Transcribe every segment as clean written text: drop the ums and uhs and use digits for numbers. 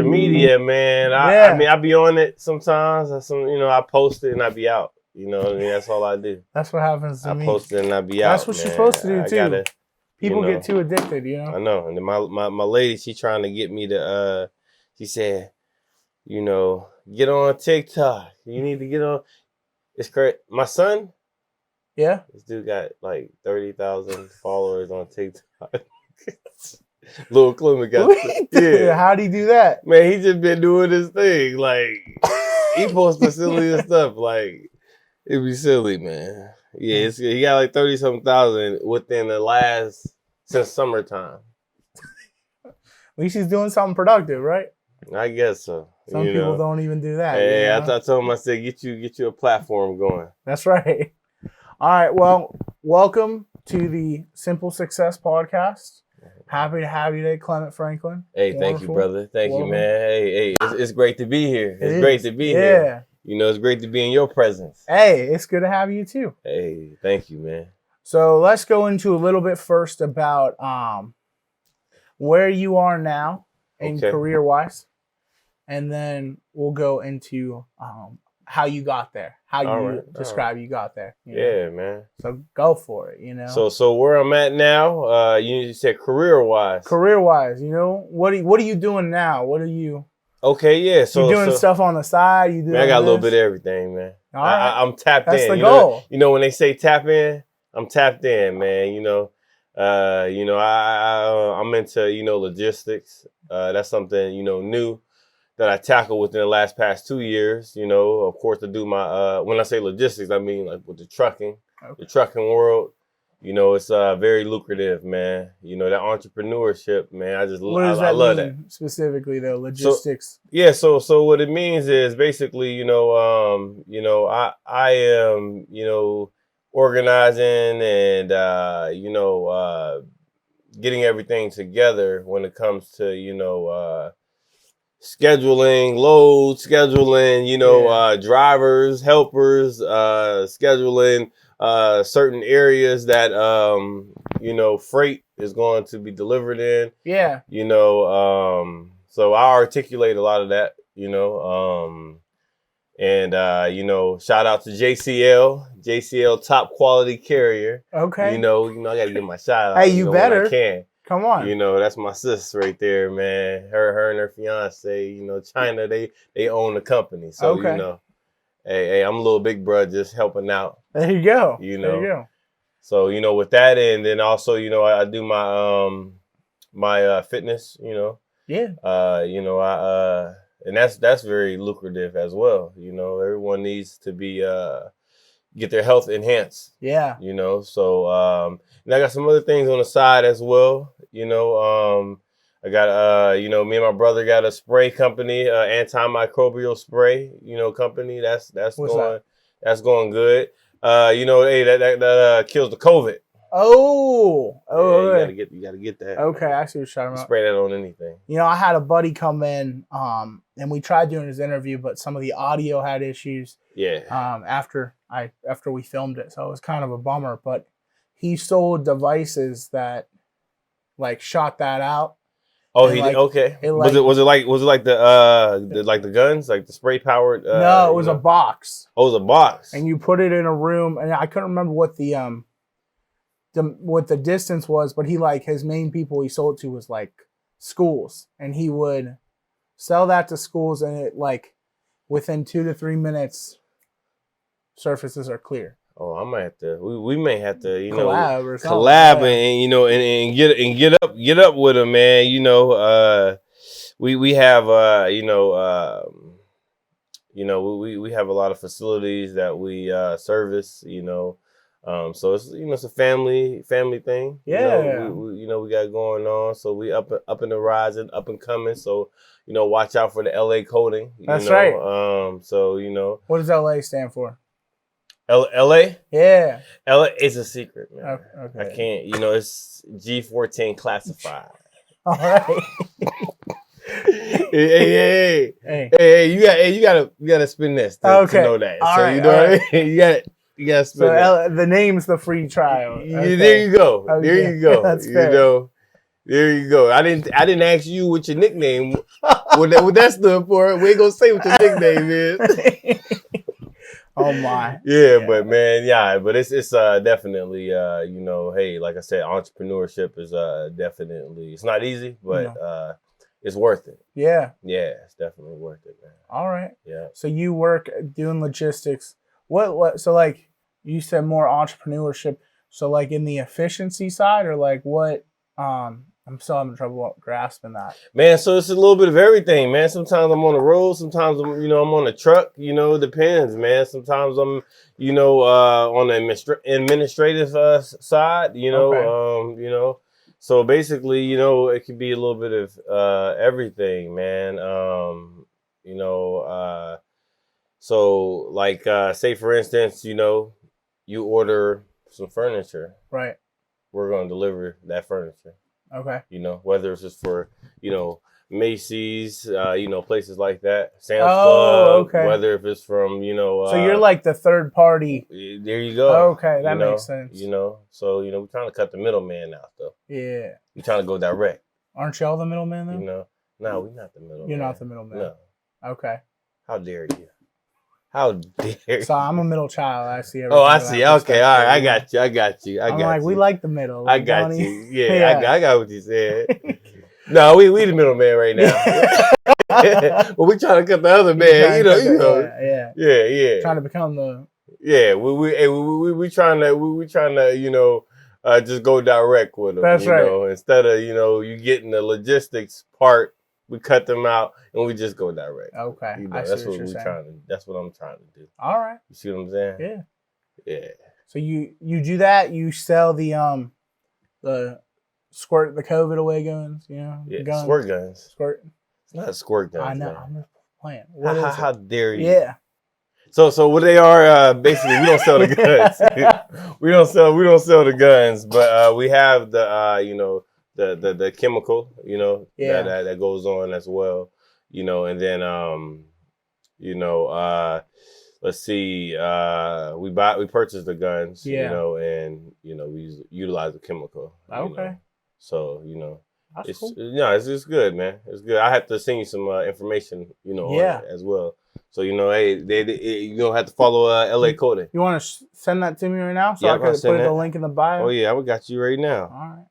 social media, man. I mean, I be on it sometimes. I post it and I be out. You know what I mean? That's all I do. That's what happens to me. I post it and I be out. That's what you're supposed to do too. People get too addicted, I know. And then my lady, she trying to get me to. She said, get on TikTok. You need to get on. It's crazy. My son. Yeah. This dude got like 30,000 followers on TikTok. Little Clemate got. Yeah. How'd he do that? Man, he just been doing his thing. Like he posts the silliest stuff. Like it be silly, man. Yeah, he got like 30-something thousand within since summertime. At least he's doing something productive, right? I guess so. Some people don't even do that. Hey, I told him, I said, get you a platform going. That's right. All right. Well, welcome to the Simple Success Podcast. Happy to have you today, Clemate Franklin. Hey, thank you, brother. Thank you, man. Hey, it's great to be here. It's great to be here. It's great to be in your presence. Hey, it's good to have you too. Hey, thank you, man. So let's go into a little bit first about where you are now in career-wise, and then we'll go into how you got there, how you describe you got there. Yeah, man. So go for it, So where I'm at now, you said career-wise. Career-wise, what are you doing now? What are you... Okay, yeah. So you doing stuff on the side? You doing? Man, I got a little bit of everything, man. All right. I'm tapped in. That's the goal. When they say tap in, I'm tapped in, man. I'm into logistics. That's something new that I tackled within the past 2 years. Of course, to do my when I say logistics, I mean like with the trucking world. It's very lucrative, man. That entrepreneurship, man. I love that. Specifically, though, logistics. So what it means is basically, I am, organizing and getting everything together when it comes to, scheduling loads, scheduling, drivers, helpers, scheduling certain areas that freight is going to be delivered in. Yeah. So I articulate a lot of that, shout out to JCL top quality carrier. Okay. I got to give my shout out. Hey, you better. When I can. Come on. That's my sis right there, man. Her and her fiance, China, they own the company. So, hey, I'm a little big bro just helping out. There you go. There you go. So, with that, and then also, I do my my fitness, Yeah. And that's very lucrative as well. Everyone needs to be get their health enhanced. Yeah. So and I got some other things on the side as well. I got me and my brother got a spray company, antimicrobial spray, company. That's going good. Hey, that kills the COVID. Oh, yeah, you gotta get that. Okay, I see what you're talking about. Spray that on anything. I had a buddy come in, and we tried doing his interview, but some of the audio had issues. Yeah. After we filmed it, so it was kind of a bummer. But he sold devices that, shot that out. Oh, he did. Okay. Was it like the guns, like the spray powered? No, it was a box. Oh, it was a box. And you put it in a room, and I couldn't remember what the distance was, but his main people he sold to was schools, and he would sell that to schools, and it within 2 to 3 minutes, surfaces are clear. Oh, I might have to. We may have to, collab and get up with them, man. We have we have a lot of facilities that we service, so it's a family thing. Yeah. We got going on. So we up in the rising, up and coming. So watch out for the LA coding. That's right. So what does LA stand for? LA? Yeah. LA is a secret, man. Okay. I can't. It's G14 classified. All right. Hey! You gotta spin this to know that. All so right, you know what I mean? You gotta spin that. The name's the free trial. Okay. There you go. Okay. There you go. That's fair. There you go. I didn't ask you what your nickname. what that stood for. We ain't gonna say what your nickname is. Oh my. Yeah, but man, but it's definitely you know, hey, like I said, entrepreneurship is definitely, it's not easy, but it's worth it. Yeah. Yeah, it's definitely worth it, man. All right. Yeah. So you work doing logistics. What so like you said more entrepreneurship. So like in the efficiency side or like what I'm still having trouble grasping that. Man, so it's a little bit of everything, man. Sometimes I'm on the road, sometimes I'm on a truck, it depends, man. Sometimes I'm, on the administrative side, Okay. So basically, it could be a little bit of everything, man. So like say for instance, you order some furniture. Right. We're going to deliver that furniture. Okay. Whether it's just for, Macy's, places like that, Sam's Club, okay. whether if it's from, so you're like the third party. There you go. Okay, that makes sense. So, we're trying to cut the middleman out, though. Yeah. We're trying to go direct. Aren't y'all the middleman, though? No, we're not the middleman. You're not the middleman? No. Okay. How dare you? How dare you? So I'm a middle child. I see everything. Oh, I see. Okay, all right. I got you. I'm like, we like the middle. I got you. Yeah, I got what you said. No, we the middleman right now. But we trying to cut the other man. Yeah. Trying to become the. Yeah, we trying to just go direct with them. That's right. Instead of you getting the logistics part, we cut them out and we just go direct. Okay, that's what That's what I'm trying to do. All right. You see what I'm saying? Yeah. Yeah. So you do that. You sell the squirt the COVID away guns. Yeah. Guns. Squirt guns. Squirt. It's not squirt guns. I know. Man. I'm just playing. How dare you? Yeah. So what they are, basically, we don't sell the guns. we don't sell the guns, but we have the the chemical, that goes on as well, and then let's see, we purchased the guns, and we utilize the chemical. Okay. So That's it's cool. It's good, man. It's good. I have to send you some information, on it as well. So hey, you don't have to follow LA coding. You want to send that to me right now, so I can put the link in the bio? Oh yeah, I got you right now. All right.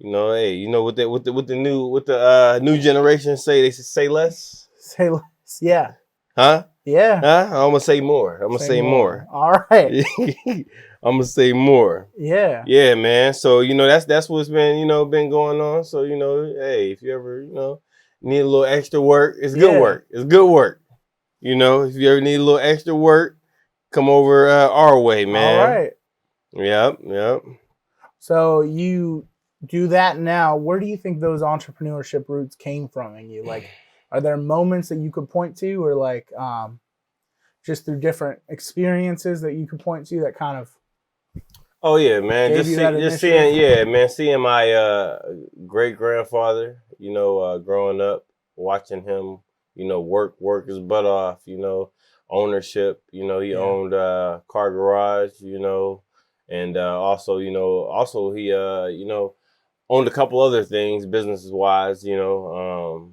Hey, what the new generation say? They say less. Say less. Yeah. Huh? Yeah. Huh? I'm gonna say more. I'm gonna say more. All right. I'm gonna say more. Yeah. Yeah, man. So that's what's been been going on. So hey, if you ever need a little extra work, it's good work. It's good work. If you ever need a little extra work, come over our way, man. All right. Yep. So you do that now. Where do you think those entrepreneurship roots came from in you? Like, are there moments that you could point to, or like just through different experiences that you could point to that kind of? Oh yeah, man. Seeing my great grandfather, growing up, watching him, work his butt off, ownership, he owned car garage, and also he owned a couple other things businesses wise, and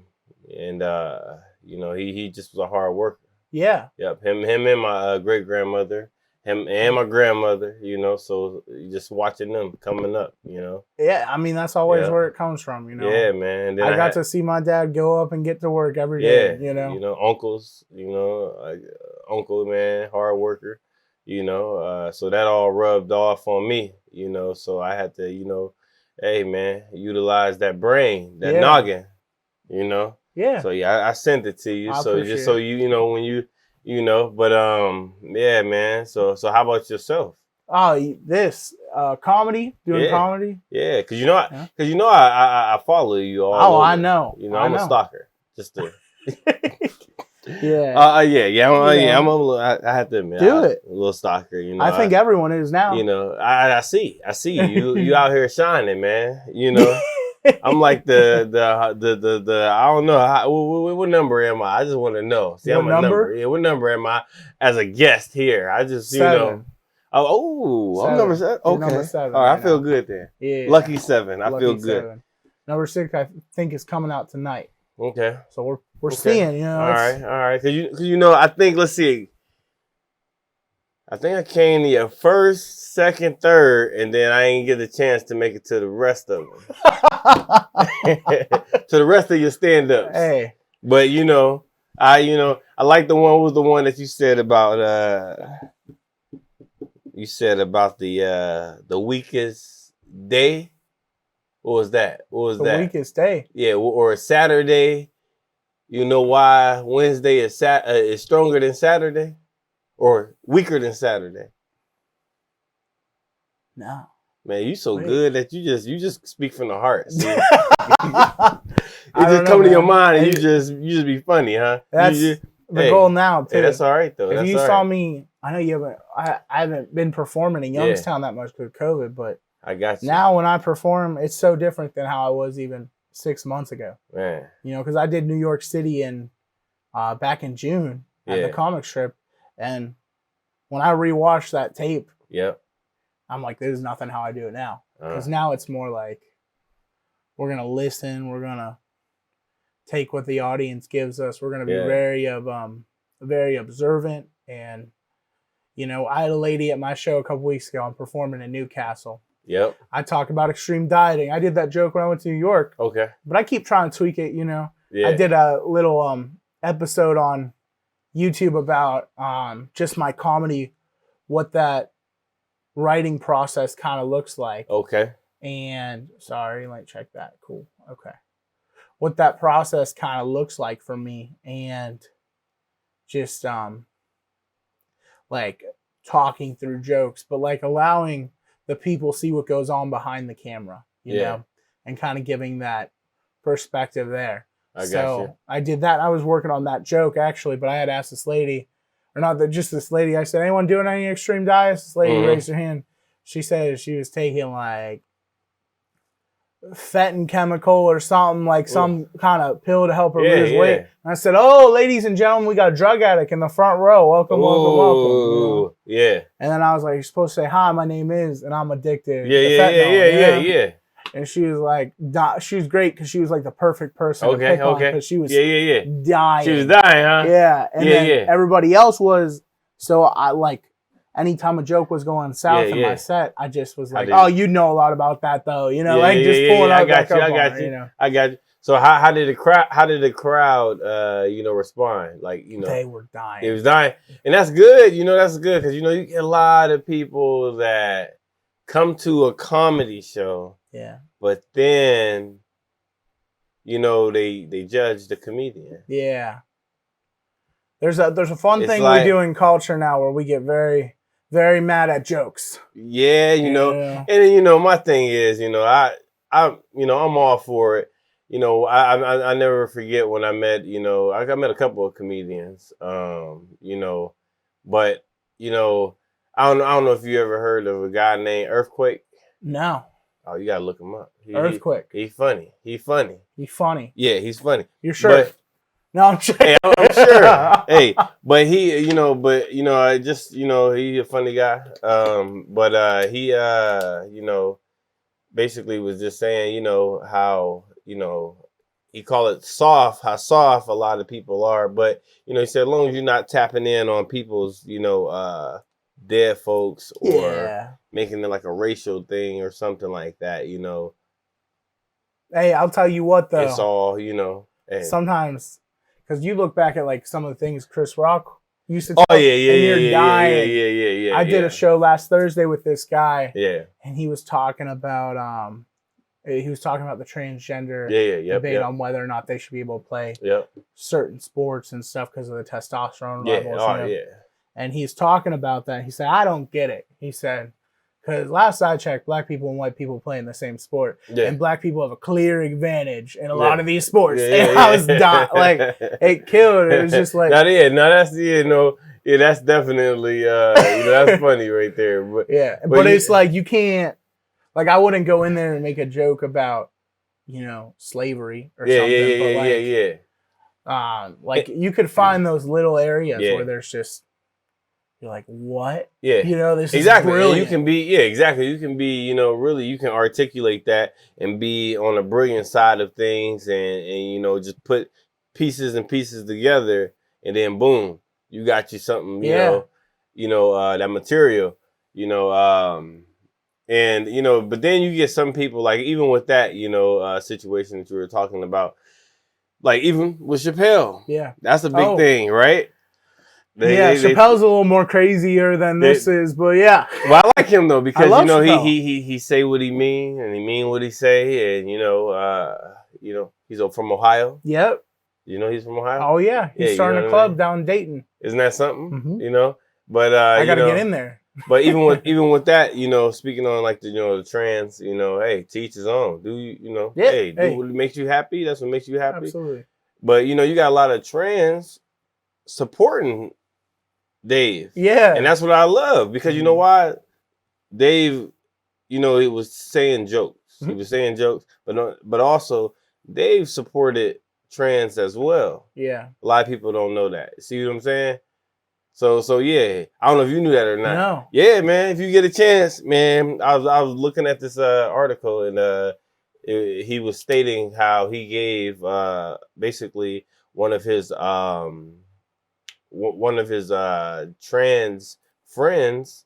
he just was a hard worker. Yeah. Yep. Him and my great grandmother, him and my grandmother, so just watching them coming up, Yeah, I mean that's always where it comes from, Yeah, man. And then I got to see my dad go up and get to work every day, uncles, uncle, man, hard worker, so that all rubbed off on me, so I had to, hey man, utilize that brain, that noggin, Yeah. So I sent it to you. So just so when you but yeah, man. So how about yourself? Oh, this comedy, doing comedy. Yeah, because I follow you all. Oh, over. I know. I'm a stalker. Just to. Yeah. I'm a little. I have to admit, a little stalker. I think everyone is now. I see you. You out here shining, man. I'm like the I don't know what number am I? I just want to know. See, I'm a number. Yeah, what number am I as a guest here? I just 7. I'm number 7. Okay, number 7. All right, I feel good then. Yeah, lucky 7. I feel good. 7. Number 6, I think, is coming out tonight. Okay. So we're seeing, you know. All right. Cause you know, I think, let's see. I think I came to your first, second, third, and then I didn't get a chance to make it to the rest of them. To the rest of your stand-ups. Hey. But I like the one that you said about the weakest day. What was that? The weakest day. Yeah, or Saturday. You know why Wednesday is stronger than Saturday? Or weaker than Saturday? No. Man, you so good that you just speak from the heart. See? It just come to your mind and you just be funny, huh? That's the goal now too. Hey, that's all right though. If you saw me, I know you haven't. I haven't been performing in Youngstown that much because of COVID, but I got you. Now when I perform, it's so different than how I was even 6 months ago. Man, because I did New York City back in June at the comic strip, and when I rewatched that tape, I'm like, there's nothing how I do it now. Because now it's more like we're gonna listen, we're gonna take what the audience gives us, we're gonna be very observant. And I had a lady at my show a couple weeks ago. I'm performing in Newcastle. Yep. I talk about extreme dieting. I did that joke when I went to New York. Okay. But I keep trying to tweak it. I did a little episode on YouTube about just my comedy, what that writing process kind of looks like. Okay. And sorry, let me check that. Cool. Okay. What that process kind of looks like for me, and just like talking through jokes, but like allowing the people see what goes on behind the camera, you know, and kind of giving that perspective there. I got you. I did that. I was working on that joke actually, but I had asked this lady, or not that just this lady. I said, anyone doing any extreme diets? This lady raised her hand. She said she was taking like fentanyl chemical or something, like some kind of pill to help her lose weight. And I said, oh, ladies and gentlemen, we got a drug addict in the front row. Welcome, welcome. Yeah. And then I was like, you're supposed to say, hi, my name is, and I'm addicted to fentanyl. Yeah. And she was like, she was great because she was like the perfect person to pick on, because she was dying. She was dying, huh? Yeah. And then everybody else was, so I like, anytime a joke was going south in my set, I just was like, oh, you know a lot about that though. Just pulling out back up on her, I got you. So how did the crowd respond? Like, they were dying. It was dying. And that's good. That's good because, you get a lot of people that come to a comedy show. Yeah. But then, they judge the comedian. Yeah. There's a fun thing we do in culture now where we get very, very mad at jokes. Yeah, and then, my thing is, I'm all for it. I never forget when I met, I met a couple of comedians, but, I don't know if you ever heard of a guy named Earthquake. No. Oh, you gotta look him up. Earthquake. He's funny. He's funny. Yeah, he's funny. You're sure? No, I'm sure. Hey, I'm sure. Hey, but he, I just, he's a funny guy. But he, basically was just saying, how, he called it soft, how soft a lot of people are. But, he said, as long as you're not tapping in on people's, dead folks or making it like a racial thing or something like that, Hey, I'll tell you what, though. It's all, hey. Sometimes, because you look back at like some of the things Chris Rock used to talk, and you're dying. Yeah. I did a show last Thursday with this guy. Yeah. And he was talking about the transgender debate on whether or not they should be able to play certain sports and stuff because of the testosterone levels. And he's talking about that. He said, I don't get it. He said, because last I checked, black people and white people play in the same sport. Yeah. And black people have a clear advantage in a lot of these sports. And I was like, it killed. It was just like. That's definitely, that's funny right there. But it's like, you can't, like, I wouldn't go in there and make a joke about, slavery or something. Like, you could find those little areas where there's just, you're like, what? Yeah. This exactly. is brilliant. And you can be, exactly. You can be, really you can articulate that and be on the brilliant side of things and just put pieces and pieces together and then boom, you got you something, that material, and but then you get some people like even with that, situation that you were talking about, like even with Chappelle. Yeah. That's a big thing, right? Chappelle's a little more crazier than this is, but yeah. Well, I like him though because he he say what he mean and he mean what he say, and he's from Ohio. Yep. He's from Ohio. Oh yeah, he's starting a club down in Dayton. Isn't that something? Mm-hmm. But I gotta get in there. But even with that, speaking on like the trans, hey, to each his own. Do do what makes you happy. That's what makes you happy. Absolutely. But you got a lot of trans supporting Dave. Yeah. And that's what I love because you know why? Dave, he was saying jokes. Mm-hmm. He was saying jokes, but also Dave supported trans as well. Yeah. A lot of people don't know that. See what I'm saying? So yeah, I don't know if you knew that or not. No. Yeah, man. If you get a chance, man. I was looking at this article and he was stating how he gave basically one of his trans friends,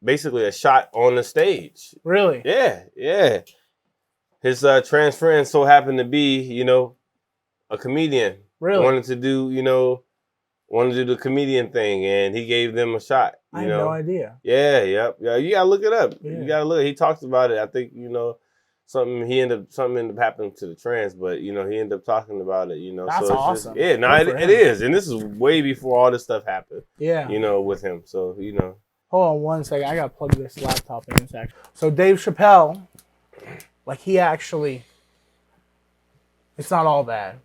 basically a shot on the stage. Really? Yeah. His trans friend so happened to be, a comedian. Really? Wanted to do the comedian thing, and he gave them a shot. I had no idea. Yeah, yep. Yeah, you gotta look it up. Yeah. You gotta look. He talks about it. I think something ended up happening to the trans, but he ended up talking about it. That's so awesome. It is, and this is way before all this stuff happened. Yeah. With him. So Hold on one second. I gotta plug this laptop in a sec. So Dave Chappelle, like he actually, it's not all bad,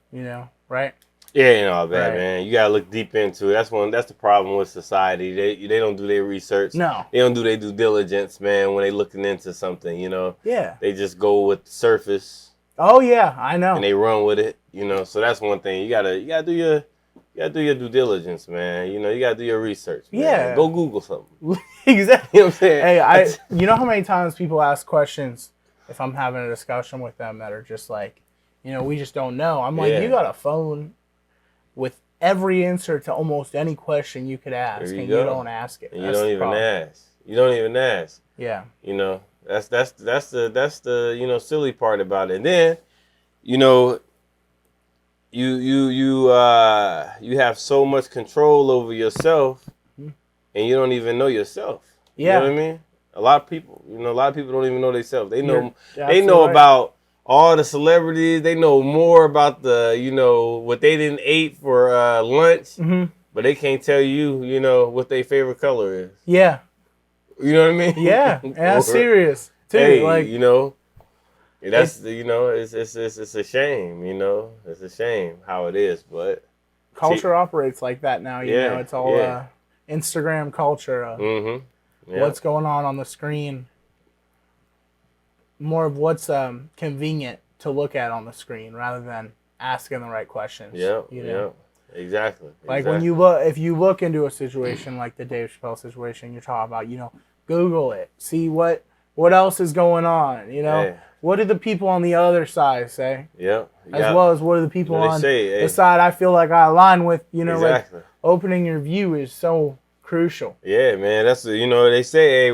right? Yeah, ain't all bad, man. You gotta look deep into it. That's the problem with society. They don't do their research. No. They don't do their due diligence, man, when they looking into something, Yeah. They just go with the surface. Oh yeah, I know. And they run with it, So that's one thing. You gotta do your due diligence, man. You gotta do your research. Man. Yeah. Go Google something. Exactly. You know what I'm saying? Hey, you know how many times people ask questions if I'm having a discussion with them that are just like, we just don't know. I'm like, you got a phone with every answer to almost any question you could ask, and you don't ask it. And you don't even ask. You don't even ask. Yeah. That's the silly part about it. And then, you have so much control over yourself, and you don't even know yourself. Yeah. You know what I mean? A lot of people don't even know themselves. They know right. about all the celebrities. They know more about the, what they didn't eat for lunch, but they can't tell you, what their favorite color is. Yeah. You know what I mean? Yeah. And that's serious too. Hey, like, that's it's a shame. It's a shame how it is, but culture operates like that now. You know, it's all Instagram culture. What's going on the screen. More of what's convenient to look at on the screen rather than asking the right questions. Yeah, exactly. Like when you look, if you look into a situation like the Dave Chappelle situation you're talking about, Google it, see what else is going on. What do the people on the other side say? Yeah. As well as what do the people on the side I feel like I align with. Exactly. Like opening your view is so crucial. Yeah, man. That's they say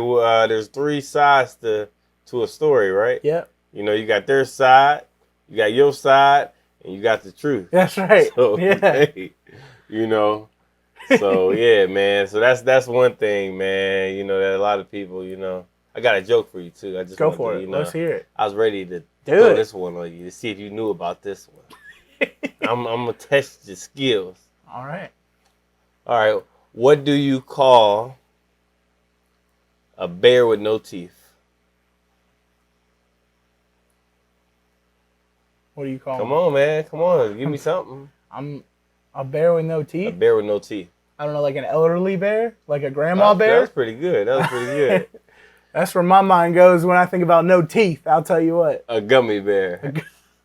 there's three sides to a story, right? Yep. You got their side, you got your side, and you got the truth. That's right. So, hey, so yeah, man. So that's one thing, man. That a lot of people, I got a joke for you too. I just go for it. Let's hear it. I was ready to throw this one on you to see if you knew about this one. I'm gonna test your skills. All right. What do you call a bear with no teeth? What do you call Come on, man. Come on. Give me something. I'm a bear with no teeth? A bear with no teeth. I don't know, like an elderly bear? Like a grandma bear? That's pretty good. That was pretty good. That's where my mind goes when I think about no teeth. I'll tell you what. A gummy bear.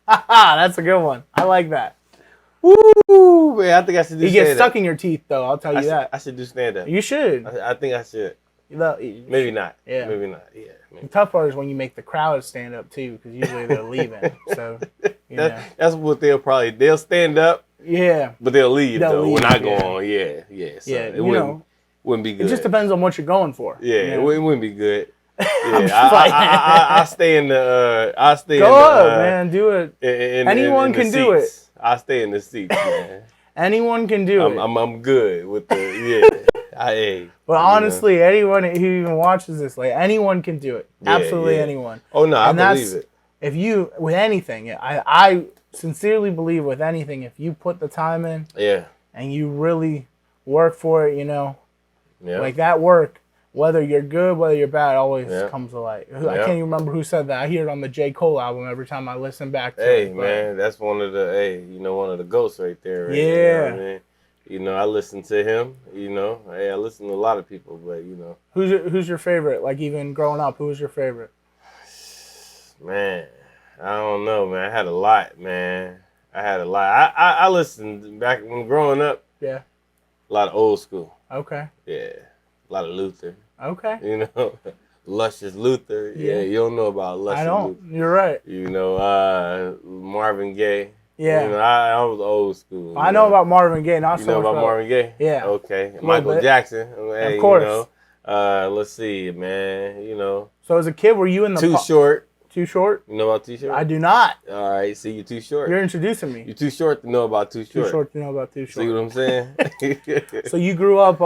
That's a good one. I like that. Woo, man! I think I should do. You get stuck in your teeth, though. I'll tell you that. I should do stand up. You should. I think I should. Maybe not. Yeah. Maybe not. Yeah. Maybe. The tough part is when you make the crowd stand up too, because usually they're leaving. So that's what they'll stand up. Yeah. But they'll leave when I go on. Yeah. So it wouldn't be good. It just depends on what you're going for. Yeah. It wouldn't be good. Yeah, I stay in the. Go up, man. Do it. Anyone can do it. I stay in the seats, man. Anyone can do it. I'm good with the But honestly, anyone who even watches this, like anyone can do it. Absolutely anyone. Oh no, I believe it. If you with anything, I sincerely believe with anything, if you put the time in, and you really work for it, like that work. Whether you're good, whether you're bad, always comes to light. I can't even remember who said that. I hear it on the J. Cole album every time I listen back to it. Hey, man, that's one of the, one of the ghosts right there. Right? Yeah. You know what I mean? I listen to him, I listen to a lot of people, but, Who's your favorite? Like, even growing up, who was your favorite? Man, I don't know, man. I had a lot, man. I listened back when growing up. Yeah. A lot of old school. Okay. Yeah. A lot of Luther. Okay. Luscious Luther. Yeah, you don't know about Luscious Luther. I don't. You're right. Marvin Gaye. Yeah. I was old school. I know about Marvin Gaye. Not you so know much about Marvin Gaye? Yeah. Okay. Michael Jackson. Hey, of course. Let's see, man. So as a kid, were you in the Too Short? Too Short? You know about Too Short? I do not. All right. See, you're too short. You're introducing me. You're too short to know about Too Short. Too short to know about Too Short. See what I'm saying? So you grew up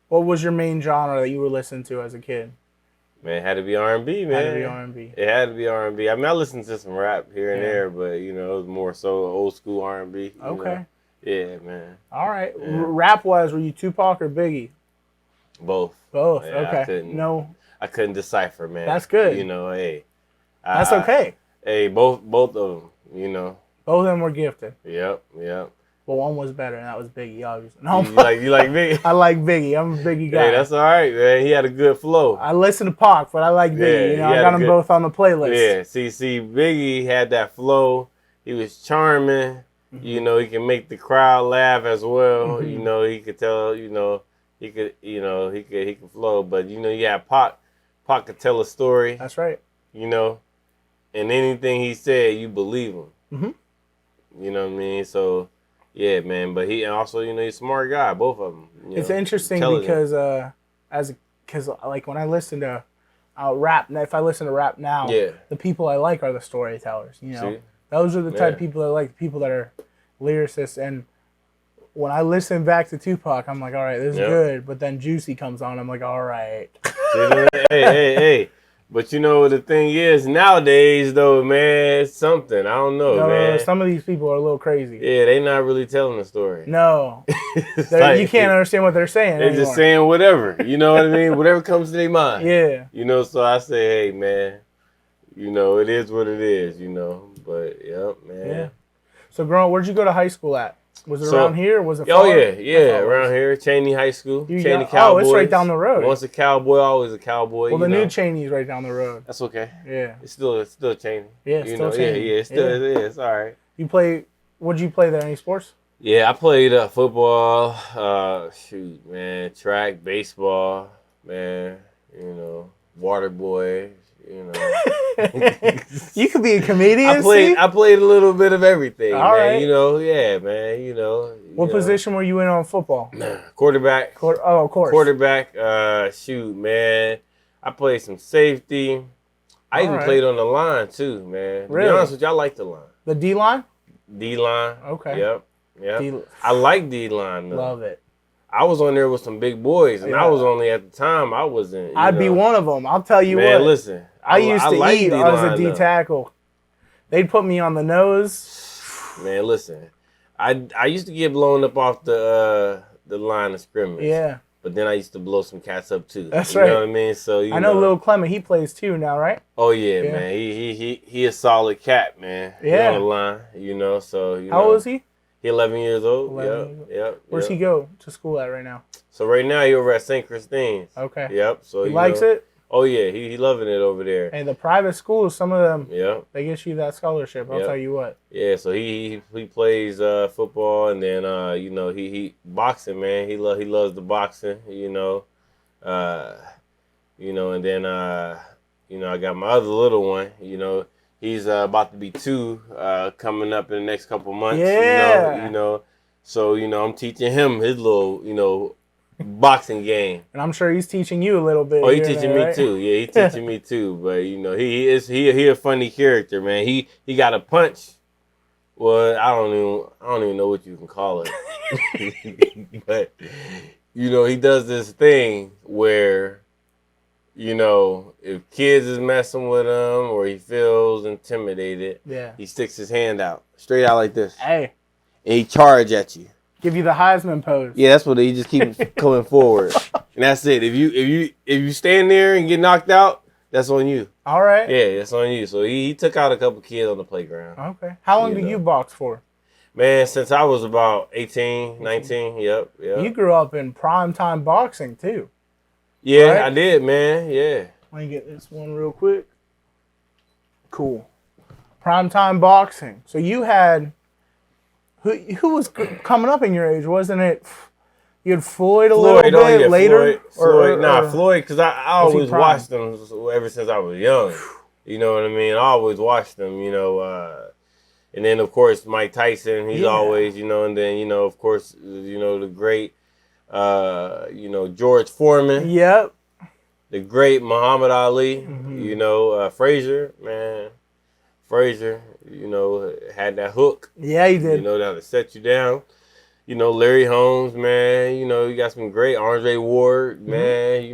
what was your main genre that you were listening to as a kid? Man, it had to be R&B, man. It had to be R&B. It had to be R&B. I mean, I listened to some rap here and there, but, it was more so old school R&B. Okay. Yeah, man. All right. Yeah. Rap-wise, were you Tupac or Biggie? Both. Both, yeah, okay. I couldn't decipher, man. That's good. That's okay. Hey, both of them, Both of them were gifted. Yep. But one was better, and that was Biggie, obviously. No, you like Biggie? I like Biggie. I'm a Biggie guy. Hey, that's all right, man. He had a good flow. I listen to Pac, but I like Biggie. I got them both on the playlist. Yeah, see, Biggie had that flow. He was charming. Mm-hmm. He can make the crowd laugh as well. Mm-hmm. He could tell. He could flow. But you have Pac. Pac could tell a story. That's right. And anything he said, you believe him. Mm-hmm. You know what I mean? So. Yeah, man, but he also, he's a smart guy, both of them. It's interesting because like when I listen to rap, if I listen to rap now, the people I like are the storytellers. See? Those are the type of people I like, the people that are lyricists. And when I listen back to Tupac, I'm like, all right, this is good. But then Juicy comes on, I'm like, all right. hey. But the thing is, nowadays, though, man, it's something. I don't know, man. Some of these people are a little crazy. Yeah, they not really telling the story. No. You can't understand what they're saying They're just saying whatever. You know what I mean? Whatever comes to their mind. Yeah. So I say, hey, man, it is what it is, But, man. Yeah. So, where'd you go to high school at? Was it around here or was it far? Oh, yeah, around here. Cheney High School. Cheney Cowboys. Oh, it's right down the road. Once a cowboy, always a cowboy. Well, the new Cheney's right down the road. That's okay. Yeah. It's still Cheney. Yeah, it's still Cheney. Yeah, it's all right. What'd you play there? Any sports? Yeah, I played football, track, baseball, man, water boy, You could be a comedian. I played a little bit of everything, all man. Right. What position were you in on football? Quarterback. Oh, of course. Quarterback. Man. I played some safety. I even played on the line too, man. To be honest with you, I like the line. The D line. D-line. Okay. Yep. I like D-line though. Love it. I was on there with some big boys, and I was only at the time. I wasn't. I'd be one of them. I'll tell you what. Man, listen. I used to eat as a D tackle. They'd put me on the nose. Man, listen. I used to get blown up off the line of scrimmage. Yeah. But then I used to blow some cats up too. That's right. You know what I mean? So I know Lil Clemate. He plays too now, right? Oh yeah, man. He a solid cat, man. Yeah. He on the line, So how old is he? He 11 years old. 11 Yep. Where's he go to school at right now? So right now he over at St. Christine's. Okay. Yep. So he likes it. Oh yeah, he loving it over there. Hey, the private schools, some of them, Yeah, they get you that scholarship. I'll tell you what. Yeah, so he plays football, and then you know he boxing, man. He loves the boxing, uh, and then I got my other little one, he's about to be 2 coming up in the next couple months, Yeah. So I'm teaching him his little boxing game. And I'm sure he's teaching you a little bit. Oh, he's teaching me right? too. Yeah, he's teaching me too. But he a funny character, man. He got a punch. Well, I don't even know what you can call it. But he does this thing where if kids is messing with him or he feels intimidated, he sticks his hand out, straight out like this. Hey. And he charge at you. Give you the Heisman pose. Yeah, that's what he just keeps coming forward. And that's it. If you stand there and get knocked out, that's on you. All right. Yeah, that's on you. So he took out a couple kids on the playground. Okay. How long did you box for? Man, since I was about 18, 19. Yep. You grew up in primetime boxing too. Yeah, right? I did, man. Yeah. Let me get this one real quick. Cool. Primetime boxing. So you had who was coming up in your age? Wasn't it? You had Floyd a little bit later? Floyd, because I always watched them ever since I was young. You know what I mean? I always watched them, and then, of course, Mike Tyson, he's always, and then, of course, the great, George Foreman. Yep. The great Muhammad Ali, Frazier, man. Frazier, had that hook. Yeah, he did. That to set you down. Larry Holmes, man. You got some great Andre Ward, man.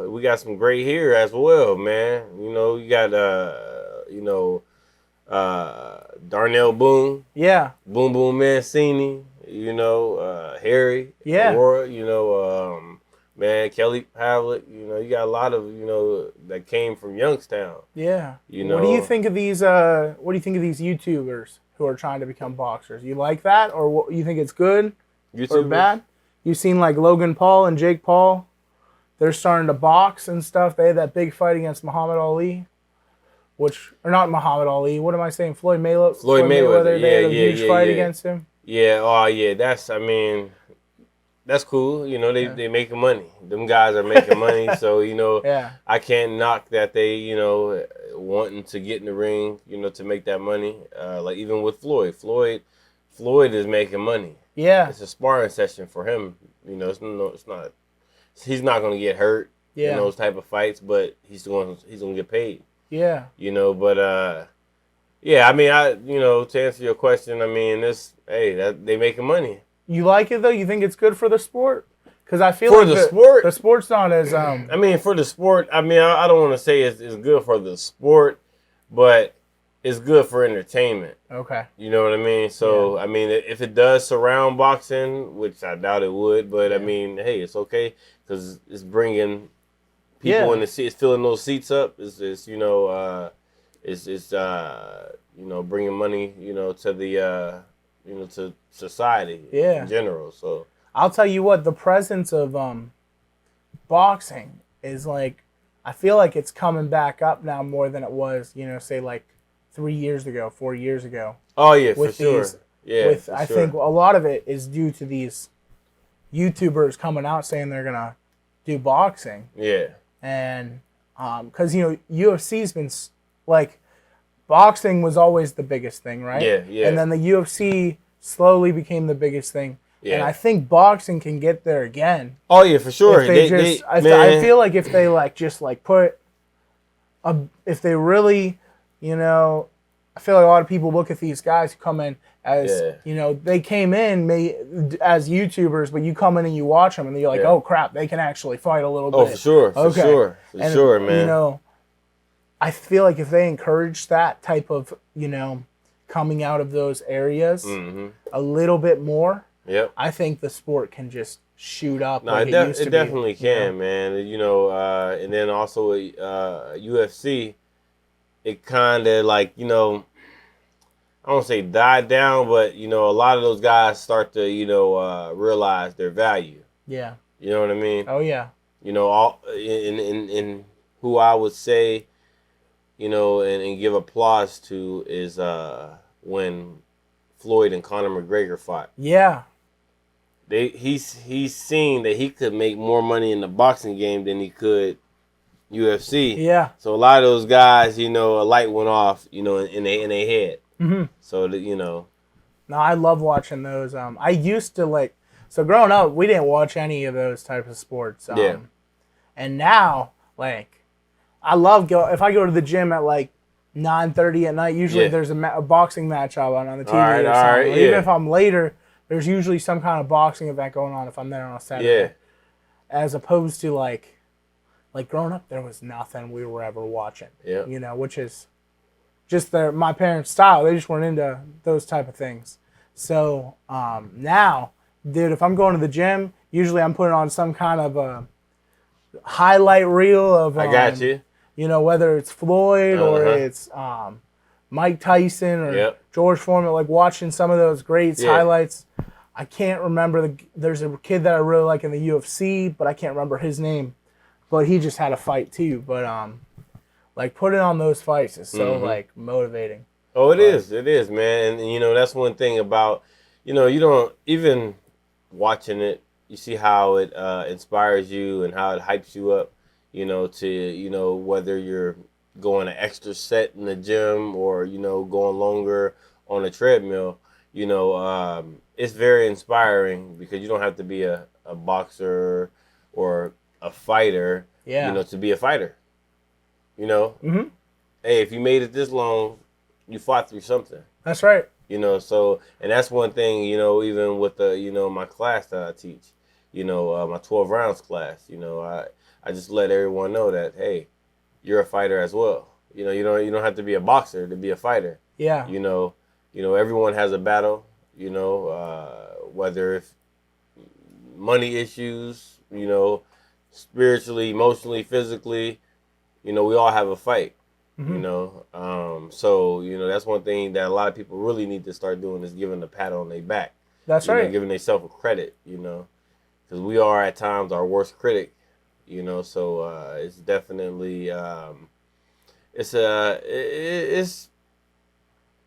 We got some great here as well, man. You got Darnell Boone. Yeah. Boom Boom Mancini. Harry. Yeah. Aurora, man, Kelly Pavlik. You got a lot of that came from Youngstown. Yeah. What do you think of these? What do you think of these YouTubers who are trying to become boxers? You like that, or what, you think it's good or bad? You've seen like Logan Paul and Jake Paul. They're starting to box and stuff. They had that big fight against Muhammad Ali, or not Muhammad Ali. What am I saying? Floyd Mayweather. Floyd Mayweather. They had a huge fight against him. Yeah. Oh, yeah. That's cool. They making money. Them guys are making money. So, I can't knock that they, wanting to get in the ring, to make that money. Like even with Floyd. Floyd is making money. Yeah. It's a sparring session for him. It's not. He's not going to get hurt in those type of fights, but he's going to get paid. Yeah. But yeah, to answer your question, they making money. You like it though? You think it's good for the sport? Because I feel like the sport's not as for the sport, I don't want to say it's good for the sport, but it's good for entertainment. Okay. You know what I mean? So if it does surround boxing, which I doubt it would, but hey, it's okay because it's bringing people in the seats, filling those seats up. It's bringing money, to the to society in general. So I'll tell you what, the presence of boxing is like, I feel like it's coming back up now more than it was, say like 3 years ago, 4 years ago. Oh yeah, for sure. I think a lot of it is due to these YouTubers coming out saying they're gonna do boxing. Yeah. And because UFC's been like, boxing was always the biggest thing, right? Yeah. And then the UFC slowly became the biggest thing. Yeah. And I think boxing can get there again. Oh yeah, for sure. I feel like if they if they really, I feel like a lot of people look at these guys who come in as, they came in as YouTubers, but you come in and you watch them and you're like, oh crap, they can actually fight a little bit. Oh, for sure. For sure, man. I feel like if they encourage that type of, coming out of those areas a little bit more, I think the sport can just shoot up. No, it definitely can, man. And then also UFC, it kind of like, I don't say died down, but, a lot of those guys start to, realize their value. Yeah. You know what I mean? Oh, yeah. All in who I would say, you know, and give applause to is when Floyd and Conor McGregor fought. Yeah. He's seen that he could make more money in the boxing game than he could UFC. Yeah. So a lot of those guys, you know, a light went off, you know, in their head. Mm-hmm. So that, you know. No, I love watching those. I used to like, so growing up, we didn't watch any of those types of sports. Yeah. And now, like, I love if I go to the gym at like 9:30 at night. Usually there's a boxing match on the TV or something. Right, or even if I'm later, there's usually some kind of boxing event going on if I'm there on a Saturday. Yeah. As opposed to like growing up, there was nothing we were ever watching. Yeah. You know, which is just my parents' style. They just weren't into those type of things. So now, dude, if I'm going to the gym, usually I'm putting on some kind of a highlight reel of. I got you. You know, whether it's Floyd or it's Mike Tyson or George Foreman, like watching some of those great highlights. I can't remember there's a kid that I really like in the UFC, but I can't remember his name. But he just had a fight too. But like putting on those fights is so like motivating. Oh, it is, man. And you know, that's one thing about, you know, you don't even watching it, you see how it inspires you and how it hypes you up, you know, to, you know, whether you're going an extra set in the gym or, you know, going longer on a treadmill, you know, it's very inspiring because you don't have to be a boxer or a fighter, you know, to be a fighter. You know, hey, if you made it this long, you fought through something. That's right. You know, so, and that's one thing, you know, even with the, you know, my class that I teach, you know, my 12 rounds class, you know, I just let everyone know that, hey, you're a fighter as well. You know, you don't have to be a boxer to be a fighter. Yeah. You know, everyone has a battle, you know, whether it's money issues, you know, spiritually, emotionally, physically, you know, we all have a fight, you know. So, you know, that's one thing that a lot of people really need to start doing is giving a pat on their back. That's right. Know, giving themselves a credit, you know, because we are at times our worst critic, you know. So it's definitely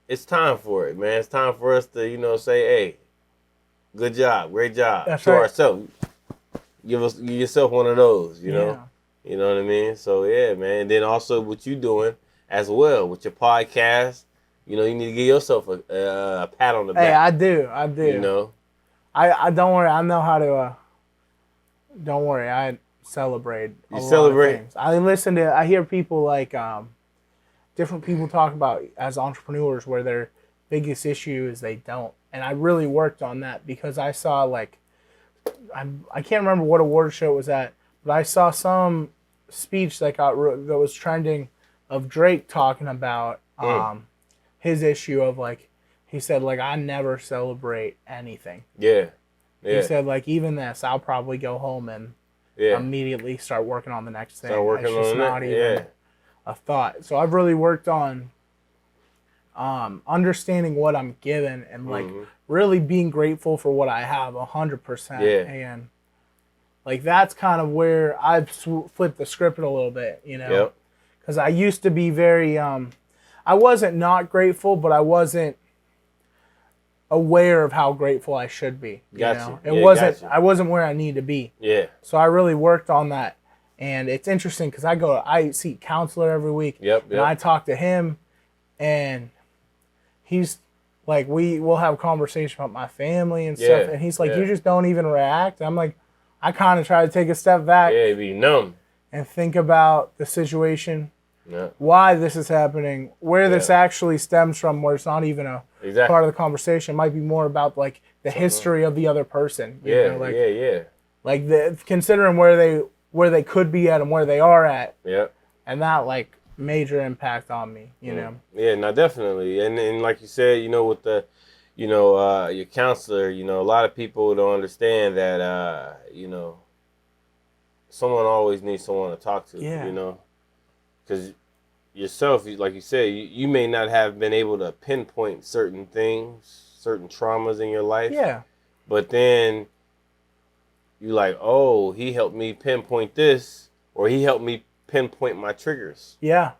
it's time for it, man. It's time for us to, you know, say, hey, good job, great job. That's to right. ourselves. Give yourself one of those, you know. You know what I mean? So yeah, man. And then also what you doing as well with your podcast, you know, you need to give yourself a pat on the back. Hey, I do. You know, I don't worry. I know how to. Don't worry. I celebrate. You celebrate. Things. I hear people like different people talk about as entrepreneurs where their biggest issue is they don't, and I really worked on that because I saw like I can't remember what award show it was at, but I saw some speech that was trending of Drake talking about his issue of like he said like I never celebrate anything. Yeah. He said like even this I'll probably go home and immediately start working on the next thing. It's just not even a thought. So I've really worked on understanding what I'm given and like really being grateful for what I have 100%. Yeah. And like that's kind of where I've flipped the script a little bit, you know. Yep. Because I used to be very, I wasn't not grateful, but I wasn't aware of how grateful I should be. Gotcha. It wasn't. I wasn't where I need to be. Yeah. So I really worked on that, and it's interesting because I see a counselor every week. Yep. And I talk to him, and he's like, we'll have a conversation about my family and stuff, and he's like, you just don't even react. And I'm like, I kind of try to take a step back. Yeah, be numb. And think about the situation, why this is happening, where this actually stems from, where it's not even a part of the conversation. It might be more about like the history of the other person. You know, like, like considering where they could be at and where they are at. Yeah. And that like major impact on me, you know. Yeah, no, definitely. And like you said, you know, with the, you know, your counselor, you know, a lot of people don't understand that, you know, someone always needs someone to talk to, you know, because yourself, like you said, you may not have been able to pinpoint certain things, certain traumas in your life. Yeah. But then you like, oh, he helped me pinpoint this, or he helped me pinpoint my triggers. Yeah.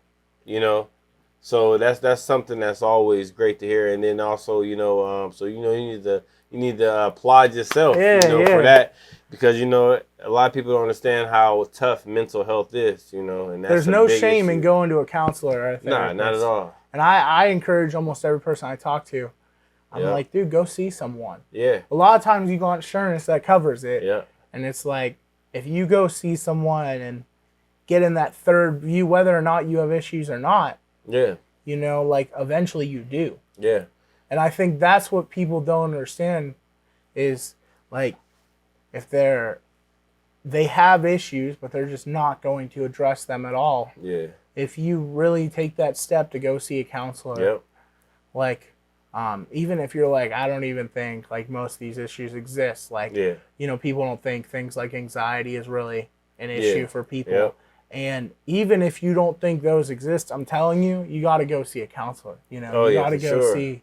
You know, so that's something that's always great to hear. And then also, so you need to applaud yourself, for that, because a lot of people don't understand how tough mental health is, and that's there's no shame in going to a counselor or a therapist. Nah, not at all. And I encourage almost every person I talk to. I'm like, dude, go see someone. Yeah. A lot of times you got insurance that covers it. Yeah. And it's like, if you go see someone and get in that third view, whether or not you have issues or not, yeah, like eventually you do. Yeah. And I think that's what people don't understand is like, if they have issues, but they're just not going to address them at all. Yeah. If you really take that step to go see a counselor, yep. like, even if you're like, I don't even think like most of these issues exist. Like, people don't think things like anxiety is really an issue for people. Yep. And even if you don't think those exist, I'm telling you, you got to go see a counselor. You got to go see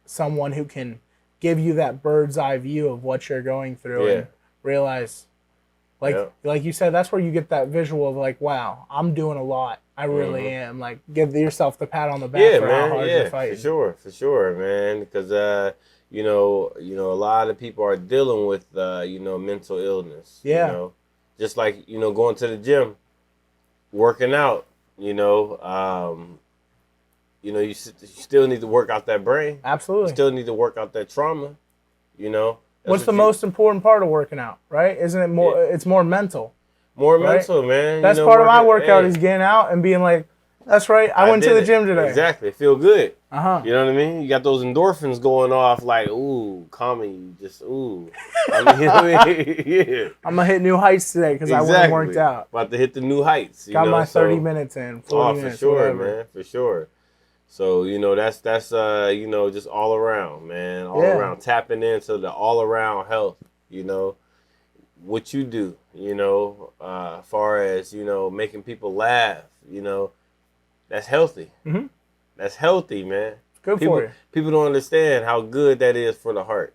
someone who can give you that bird's eye view of what you're going through and realize, like you said, that's where you get that visual of like, wow, I'm doing a lot. I really am. Like, give yourself the pat on the back for how hard you're fighting. For sure, man. Because a lot of people are dealing with mental illness. Yeah. Just like going to the gym, working out. You still need to work out that brain. Absolutely. You still need to work out that trauma. What's the most important part of working out, right? Isn't it more? Yeah. It's more mental. More mental, man. That's part of my workout is getting out and being like, that's right, I went to the gym today. Exactly. Feel good. Uh-huh. You know what I mean? You got those endorphins going off like, ooh, calming, just ooh. You know what I mean? Yeah. I'm going to hit new heights today because I went and worked out. About to hit the new heights. Got my 30 minutes in, 40 minutes, for sure, whatever. Man. For sure. So, that's just all around, man. All around. Tapping into the all around health, what you do, as far as, making people laugh, that's healthy. Mm-hmm. That's healthy, man. Good for you. People don't understand how good that is for the heart.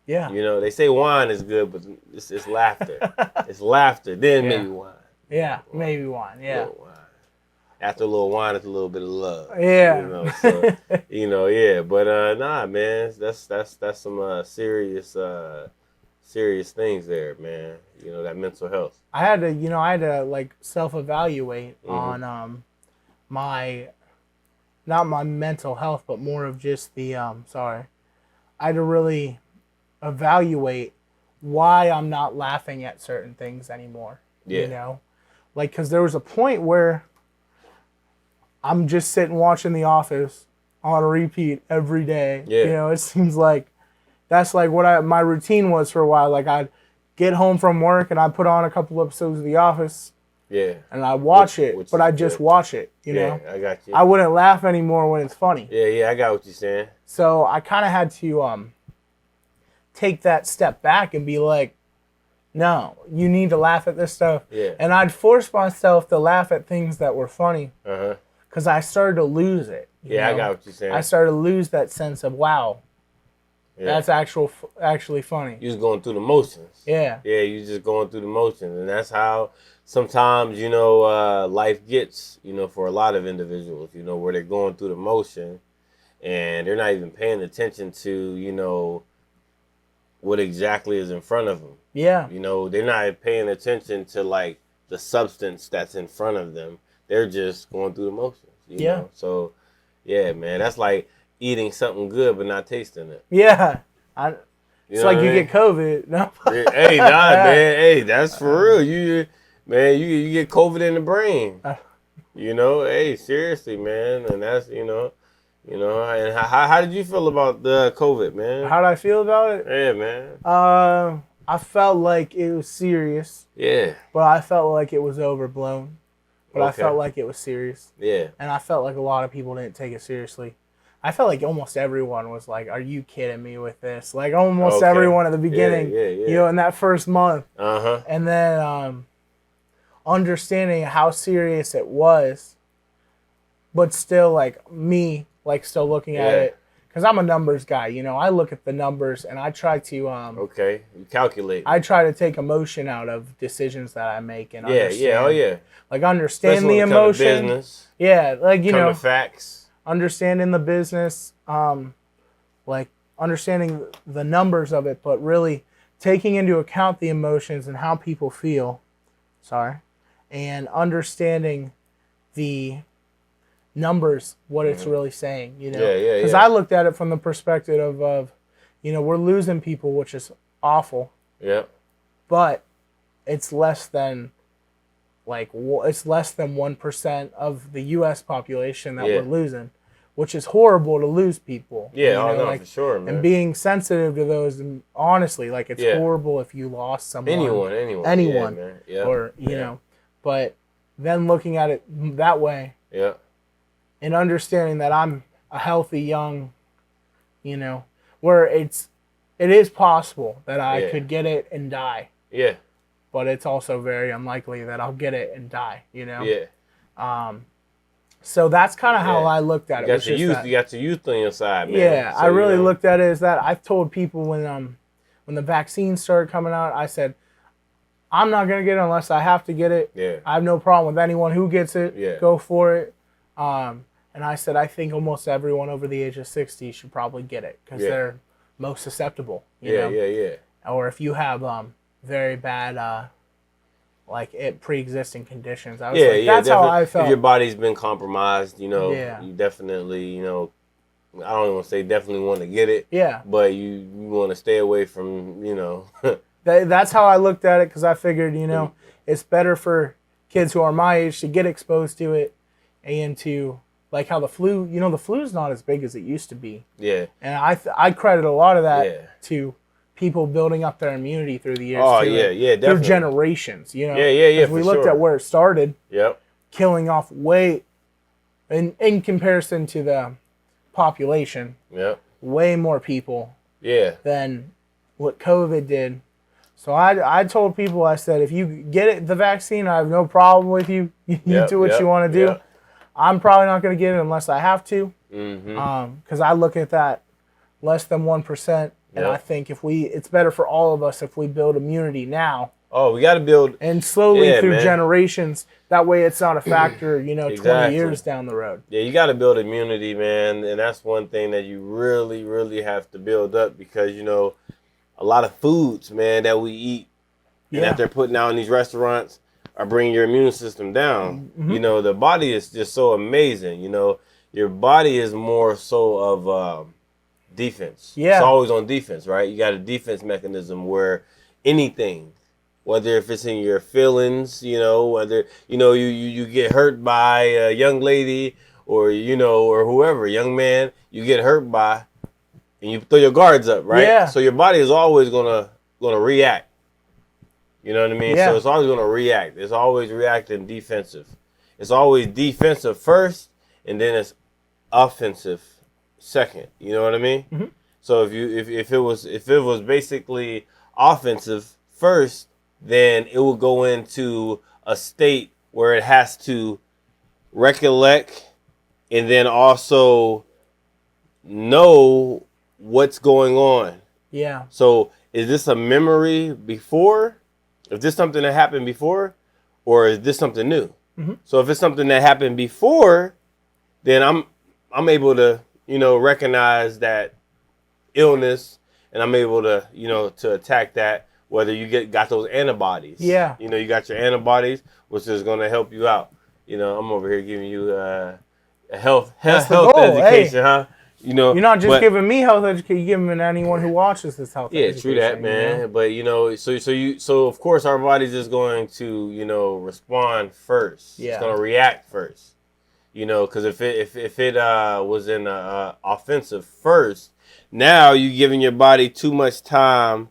Yeah. They say wine is good, but it's laughter. It's laughter, then maybe wine. Yeah, maybe wine, yeah. Wine. After a little wine, it's a little bit of love. Yeah. So, yeah. But nah, man, that's some serious things there, man. That mental health. I had to like self-evaluate on not my mental health, but more of just the I had to really evaluate why I'm not laughing at certain things anymore. Yeah. Like, because there was a point where I'm just sitting watching The Office on a repeat every day. Yeah. It seems like that's like what my routine was for a while. Like, I'd get home from work and I'd put on a couple episodes of The Office. Yeah. And I'd watch it, but I'd just watch it, Yeah, I got you. I wouldn't laugh anymore when it's funny. Yeah, I got what you're saying. So I kind of had to take that step back and be like, no, you need to laugh at this stuff. Yeah. And I'd force myself to laugh at things that were funny. Uh-huh. Because I started to lose it. I got what you're saying. I started to lose that sense of, wow, that's actually funny. You was going through the motions. Yeah. Yeah, you just going through the motions. And that's how sometimes, life gets, for a lot of individuals, where they're going through the motion and they're not even paying attention to, what exactly is in front of them. Yeah. They're not paying attention to, like, the substance that's in front of them. They're just going through the motions. You know? So, yeah, man, that's like eating something good but not tasting it. Yeah. It's like you get COVID. No. Hey, man. Hey, that's for real. You get COVID in the brain. Hey, seriously, man. And that's, and how did you feel about the COVID, man? How did I feel about it? Yeah, man. I felt like it was serious. Yeah. But I felt like it was overblown. But I felt like it was serious. Yeah. And I felt like a lot of people didn't take it seriously. I felt like almost everyone was like, are you kidding me with this? Like almost everyone at the beginning, in that first month. Uh-huh. And then understanding how serious it was, but still like me, like still looking at it. because I'm a numbers guy. You know, I look at the numbers and I try to Okay, you calculate. I try to take emotion out of decisions that I make and Yeah, oh yeah. like understand Especially the when it comes to emotion. business. Yeah, like you come know, to facts. understanding the business, like understanding the numbers of it, but really taking into account the emotions and how people feel. Sorry, and understanding the numbers, what it's really saying, you know. Yeah. Because I looked at it from the perspective of, you know, we're losing people, which is awful. Yeah. But it's less than, like, it's less than 1% of the U.S. population that we're losing, which is horrible to lose people. Yeah, you know, no, like, for sure, man. And being sensitive to those, and honestly, like, it's horrible if you lost someone. Anyone. Yeah, man. Yeah. Or, you know, but then looking at it that way. Yeah. And understanding that I'm a healthy young, you know, where it is possible that I could get it and die. Yeah. But it's also very unlikely that I'll get it and die, you know? Yeah. So that's kind of how I looked at it. You got your youth on your side, man. Yeah, so, I really looked at it as that. I've told people when the vaccines started coming out, I said, I'm not going to get it unless I have to get it. Yeah. I have no problem with anyone who gets it. Yeah. Go for it. And I said, I think almost everyone over the age of 60 should probably get it because they're most susceptible. You know? Yeah. Or if you have very bad, pre-existing conditions. I was like, that's how I felt. If your body's been compromised, you know, Yeah. you definitely, you know, I don't even want to say definitely want to get it. Yeah. But you want to stay away from, you know. That's how I looked at it because I figured, you know, it's better for kids who are my age to get exposed to it and to... Like how the flu, you know, the flu's not as big as it used to be. Yeah. And I credit a lot of that to people building up their immunity through the years. Oh, too, definitely. Through generations, you know. Yeah. We looked at where it started. Yep. Killing off in comparison to the population. Yep. Way more people. Yeah. Than what COVID did. So I told people, I said, if you get the vaccine, I have no problem with you. You do what you want to do. Yep. I'm probably not going to get it unless I have to, Mm-hmm. Because I look at that less than 1%, and I think it's better for all of us if we build immunity now. Oh, we got to build and slowly through generations. That way, it's not a factor, you know, 20 years down the road. Yeah, you got to build immunity, man, and that's one thing that you really, really have to build up because you know, a lot of foods, man, that we eat and that they're putting out in these restaurants are bringing your immune system down. Mm-hmm. You know, the body is just so amazing. You know, your body is more so of defense. Yeah. It's always on defense, right? You got a defense mechanism where anything, whether if it's in your feelings, you know, whether, you know, you get hurt by a young lady or, you know, or whoever, young man, you get hurt by, and you throw your guards up, right? Yeah. So your body is always gonna react. You know what I mean? Yeah. So it's always going to react. It's always reacting defensive. It's always defensive first, and then it's offensive second. You know what I mean? Mm-hmm. So if it was basically offensive first, then it will go into a state where it has to recollect and then also know what's going on. Yeah. So is this a memory before? Is this something that happened before, or is this something new? Mm-hmm. So if it's something that happened before, then I'm able to, you know, recognize that illness, and I'm able to, you know, to attack that. Whether you got those antibodies, you know, you got your antibodies, which is going to help you out. You know, I'm over here giving you a health education, huh? You know, you're not just giving me health education; you're giving anyone who watches this health education. Yeah, true that, man. You know? But you know, so of course our body's just going to, you know, respond first. Yeah. It's going to react first. You know, because if it was in offensive first, now you're giving your body too much time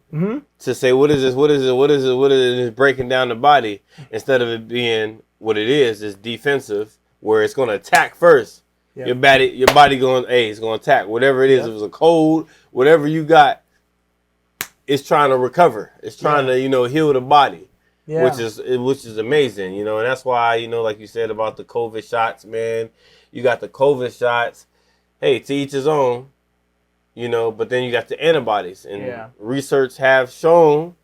to say what is this, what is it, it's breaking down the body instead of it being what it is defensive, where it's going to attack first. Yep. Your body going, it's going to attack. Whatever it is, if it was a cold, whatever you got, it's trying to recover. It's trying to, you know, heal the body, which is amazing, you know. And that's why, you know, like you said about the COVID shots, man, you got the COVID shots. Hey, to each his own. you know, but then you got the antibodies, and research have shown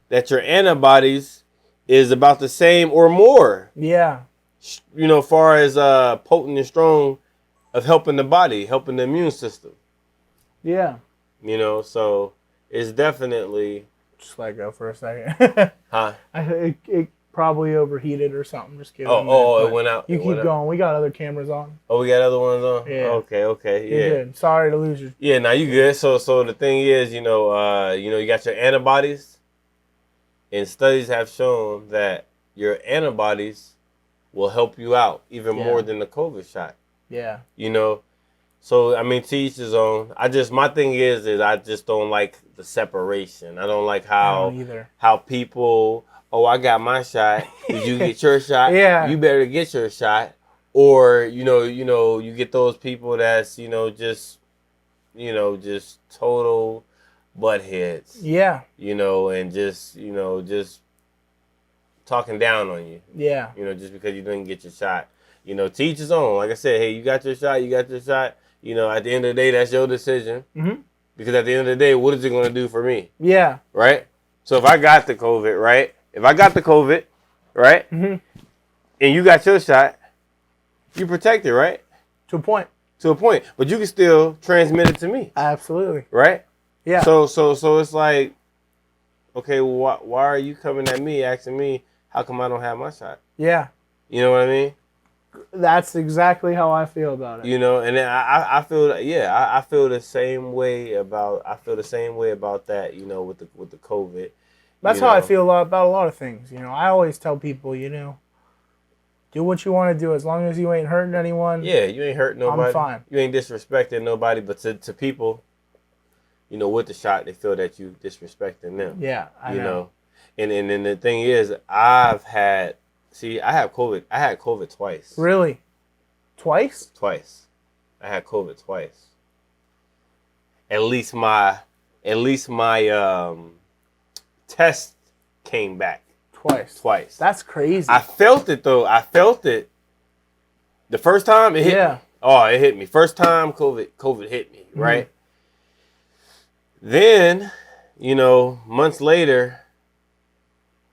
that your antibodies is about the same or more. Yeah. You know, far as potent and strong of helping the body, helping the immune system. Yeah. You know, so it's definitely. Just let go for a second. Huh? It probably overheated or something. Just kidding. It went out. You keep going. We got other cameras on. Oh, we got other ones on? Yeah. Okay. Yeah. You're good. Sorry to lose you. Yeah, now you good. So the thing is, you got your antibodies, and studies have shown that your antibodies will help you out even more than the COVID shot. Yeah. You know, so I mean, to each his own. My thing is I just don't like the separation. I don't like how people, I got my shot. Did you get your shot? Yeah. You better get your shot. Or, you get those people that's, just total buttheads. Yeah. And just talking down on you. Yeah. Just because you didn't get your shot. To each his own. Like I said, hey, you got your shot. At the end of the day, that's your decision. Mm-hmm. Because at the end of the day, what is it going to do for me? Yeah. Right? So if I got the COVID, right? Right? Mm-hmm. And you got your shot, you protected, right? To a point. But you can still transmit it to me. Absolutely. Right? Yeah. So it's like, okay, well, why are you coming at me, asking me, how come I don't have my shot? Yeah. You know what I mean? That's exactly how I feel about it. And then I feel the same way about that, with the COVID. That's how I feel about a lot of things. I always tell people, do what you want to do as long as you ain't hurting anyone. Yeah, you ain't hurting nobody. I'm fine. You ain't disrespecting nobody, but to people, with the shot, they feel that you disrespecting them. Yeah, I know. And then the thing is, I have COVID. I had COVID twice. Really? Twice? Twice. I had COVID twice. At least my test came back. Twice. That's crazy. I felt it though. The first time it hit me. Oh, it hit me. First time COVID hit me, right? Then, months later,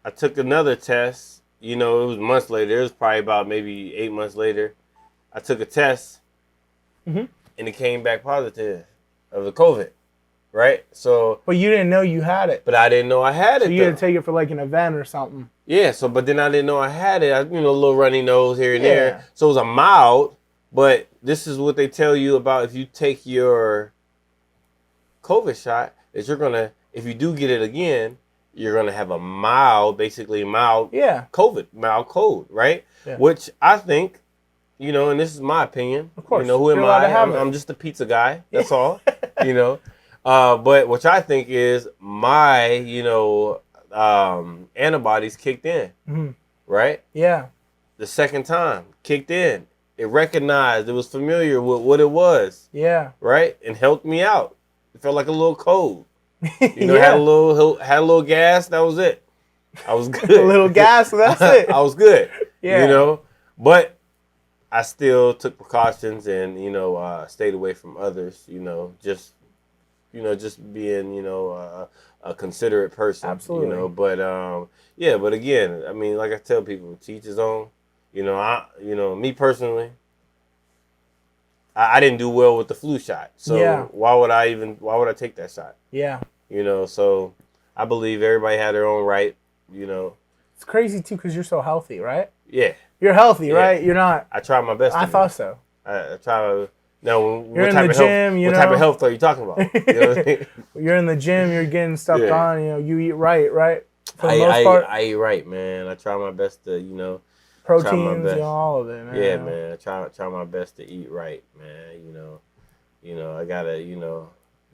I took another test. It was months later. It was probably about maybe 8 months later. I took a test, and it came back positive of the COVID, right? So, but you didn't know you had it. But I didn't know I had it. So you had to take it for like an event or something. Yeah. So, but then I didn't know I had it. A little runny nose here and there. So it was a mild. But this is what they tell you about if you take your COVID shot, is if you do get it again, you're gonna have a mild COVID, mild cold, right? Yeah. Which I think, and this is my opinion. Of course. Who am I? I'm just a pizza guy. That's all. But which I think is my, antibodies kicked in, right? Yeah. The second time kicked in. It recognized. It was familiar with what it was. Yeah. Right, and helped me out. It felt like a little cold. Had a little gas. That was it. I was good. A little gas. That's it. I was good. Yeah. But I still took precautions and stayed away from others. Just being a considerate person. Absolutely. But again, I mean, like I tell people, to each his own. Me personally, I didn't do well with the flu shot. So why would I take that shot? Yeah. So I believe everybody had their own right, It's crazy too because you're so healthy, right? Yeah. You're healthy, right? You're not. I tried my best. I thought so. I try. No, you're in the gym. What type of health are you talking about? What I mean? You're in the gym. You're getting stuff done. You eat right? For the most part. I eat right, man. I try my best to, proteins, all of it, man. Yeah, man. I try my best to eat right, man. I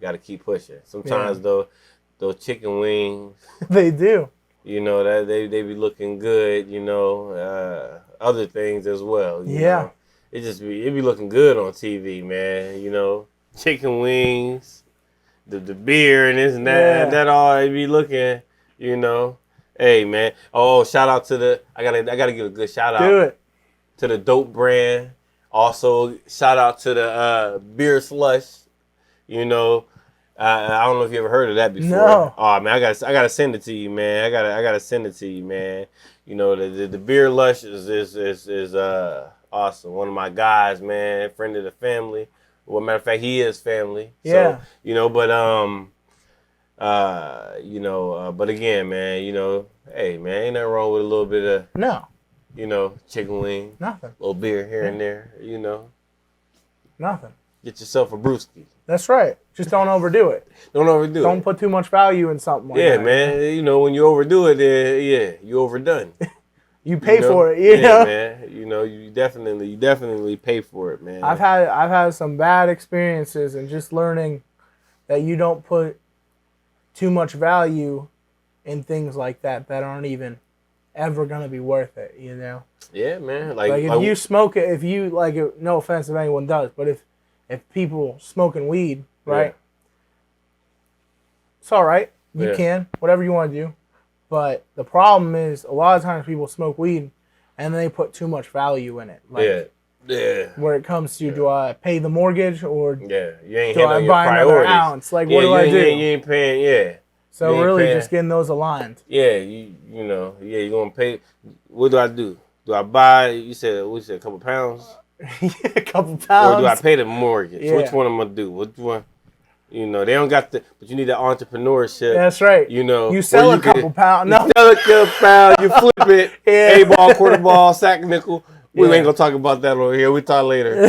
gotta keep pushing. Sometimes though, those chicken wings. They do. That they be looking good. Other things as well. You know? It be looking good on TV, man. Chicken wings, the beer and this and that. That all it be looking. Hey, man. Oh, shout out to I gotta give a good shout out. Do it. To the Dope brand. Also, shout out to the beer slush. I don't know if you ever heard of that before. No. Oh man, I gotta send it to you, man. I gotta send it to you, man. You know, the Beer Lush is awesome. One of my guys, man, friend of the family. Well, matter of fact, he is family. Yeah. So, you know, but but again, man, you know, hey, man, ain't nothing wrong with a little bit of you know, chicken wing, nothing, a little beer here and there, you know, nothing. Get yourself a brewski. That's right. Just don't overdo it. Don't put too much value in something like that. Yeah, man. You know, when you overdo it, you overdone. You pay for it, you know? Man. You know, you definitely pay for it, man. I've had some bad experiences and just learning that you don't put too much value in things like that aren't even ever gonna be worth it, you know? Yeah, man. Like if you smoke it, if you like it, no offense if anyone does, but if people smoking weed, right? Yeah. It's all right. You can, whatever you want to do. But the problem is a lot of times people smoke weed and they put too much value in it. Like, where it comes to, do I pay the mortgage or you ain't do I buy another ounce? Like, what do I do? You ain't paying, So really just getting those aligned. Yeah, you know, you're going to pay. What do I do? Do I buy, you said a couple pounds? A couple pounds. Or do I pay the mortgage? Yeah. Which one am I going to do? Which one? You know, they don't got but you need that entrepreneurship. That's right. You know, you sell a couple pounds. No. You sell a couple pounds, you flip it. A-ball, quarter ball, sack nickel. We ain't going to talk about that over here. We talk later.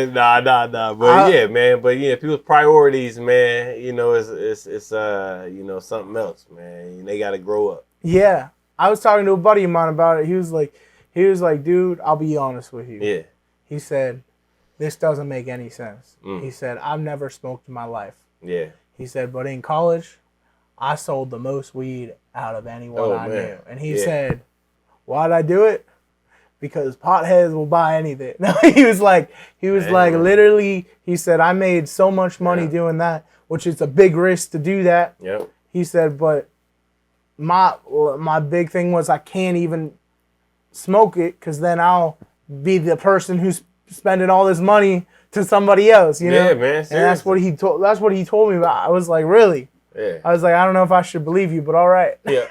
Nah. But people's priorities, man, you know, it's you know, something else, man. They got to grow up. Yeah. I was talking to a buddy of mine about it. He was like, dude, I'll be honest with you. Yeah. He said, this doesn't make any sense. He said, I've never smoked in my life. Yeah. He said, but in college, I sold the most weed out of anyone I knew. And he said, why'd I do it? Because potheads will buy anything. No, he was like, literally, he said, I made so much money doing that, which is a big risk to do that. Yep. He said, but my big thing was I can't even smoke it because then I'll be the person who's spending all this money to somebody else, you know? Yeah, man. Seriously. And that's what he told me about. I was like, really? Yeah. I was like, I don't know if I should believe you, but all right. Yeah.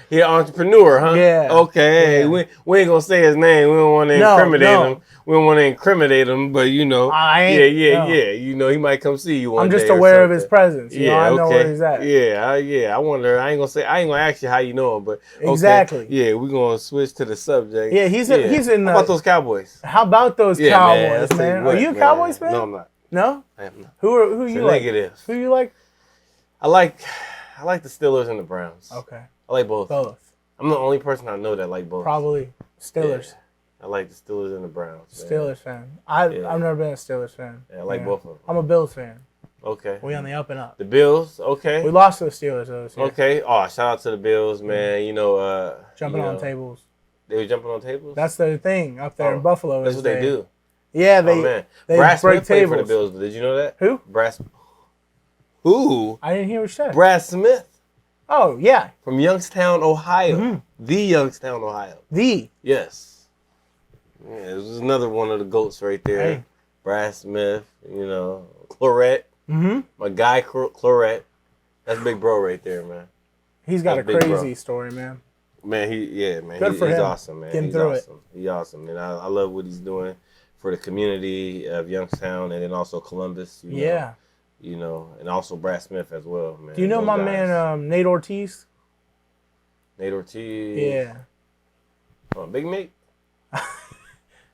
He an entrepreneur, huh? Yeah. Okay. Yeah. We ain't gonna say his name. We don't want to incriminate him. We don't want to incriminate him, but you know, yeah. You know, he might come see you one day. I'm just aware of his presence. You know, I know where he's at. I wonder. I ain't gonna ask you how you know him, but okay. Exactly. Yeah, we're gonna switch to the subject. Yeah, he's in. How about those Cowboys? How about those Cowboys, man? Are you a Cowboys fan? No, I'm not. No? I am not. Who you like? Negative. Who you like? I like the Steelers and the Browns. Okay. I like both. Both. I'm the only person I know that like both. Probably Steelers. Yeah. I like the Steelers and the Browns. Steelers fan. I've never been a Steelers fan. Yeah, I like both of them. I'm a Bills fan. Okay. We on the up and up. The Bills, okay. We lost to the Steelers though this year. Okay. Oh, shout out to the Bills, man. You know, jumping on tables. They were jumping on tables? That's the thing up there in Buffalo. That's what they do. Yeah, they Brad break Smith played tables for the Bills, but did you know that? Who? Who? I didn't hear what you said. Brad Smith. Oh, yeah. From Youngstown, Ohio. Mm-hmm. The Youngstown, Ohio. The? Yes. Yeah, it was another one of the GOATs right there. Hey. Brad Smith, you know, Clarette. Mm-hmm. My guy, Clarette. That's big bro right there, man. He's got a crazy story, man. Man, he's awesome, man. Getting through it. He's awesome, man. I love what he's doing for the community of Youngstown and then also Columbus. You know, and also Brad Smith as well, man. Do you know my man Nate Ortiz? Nate Ortiz. Yeah. Oh, Big Nate.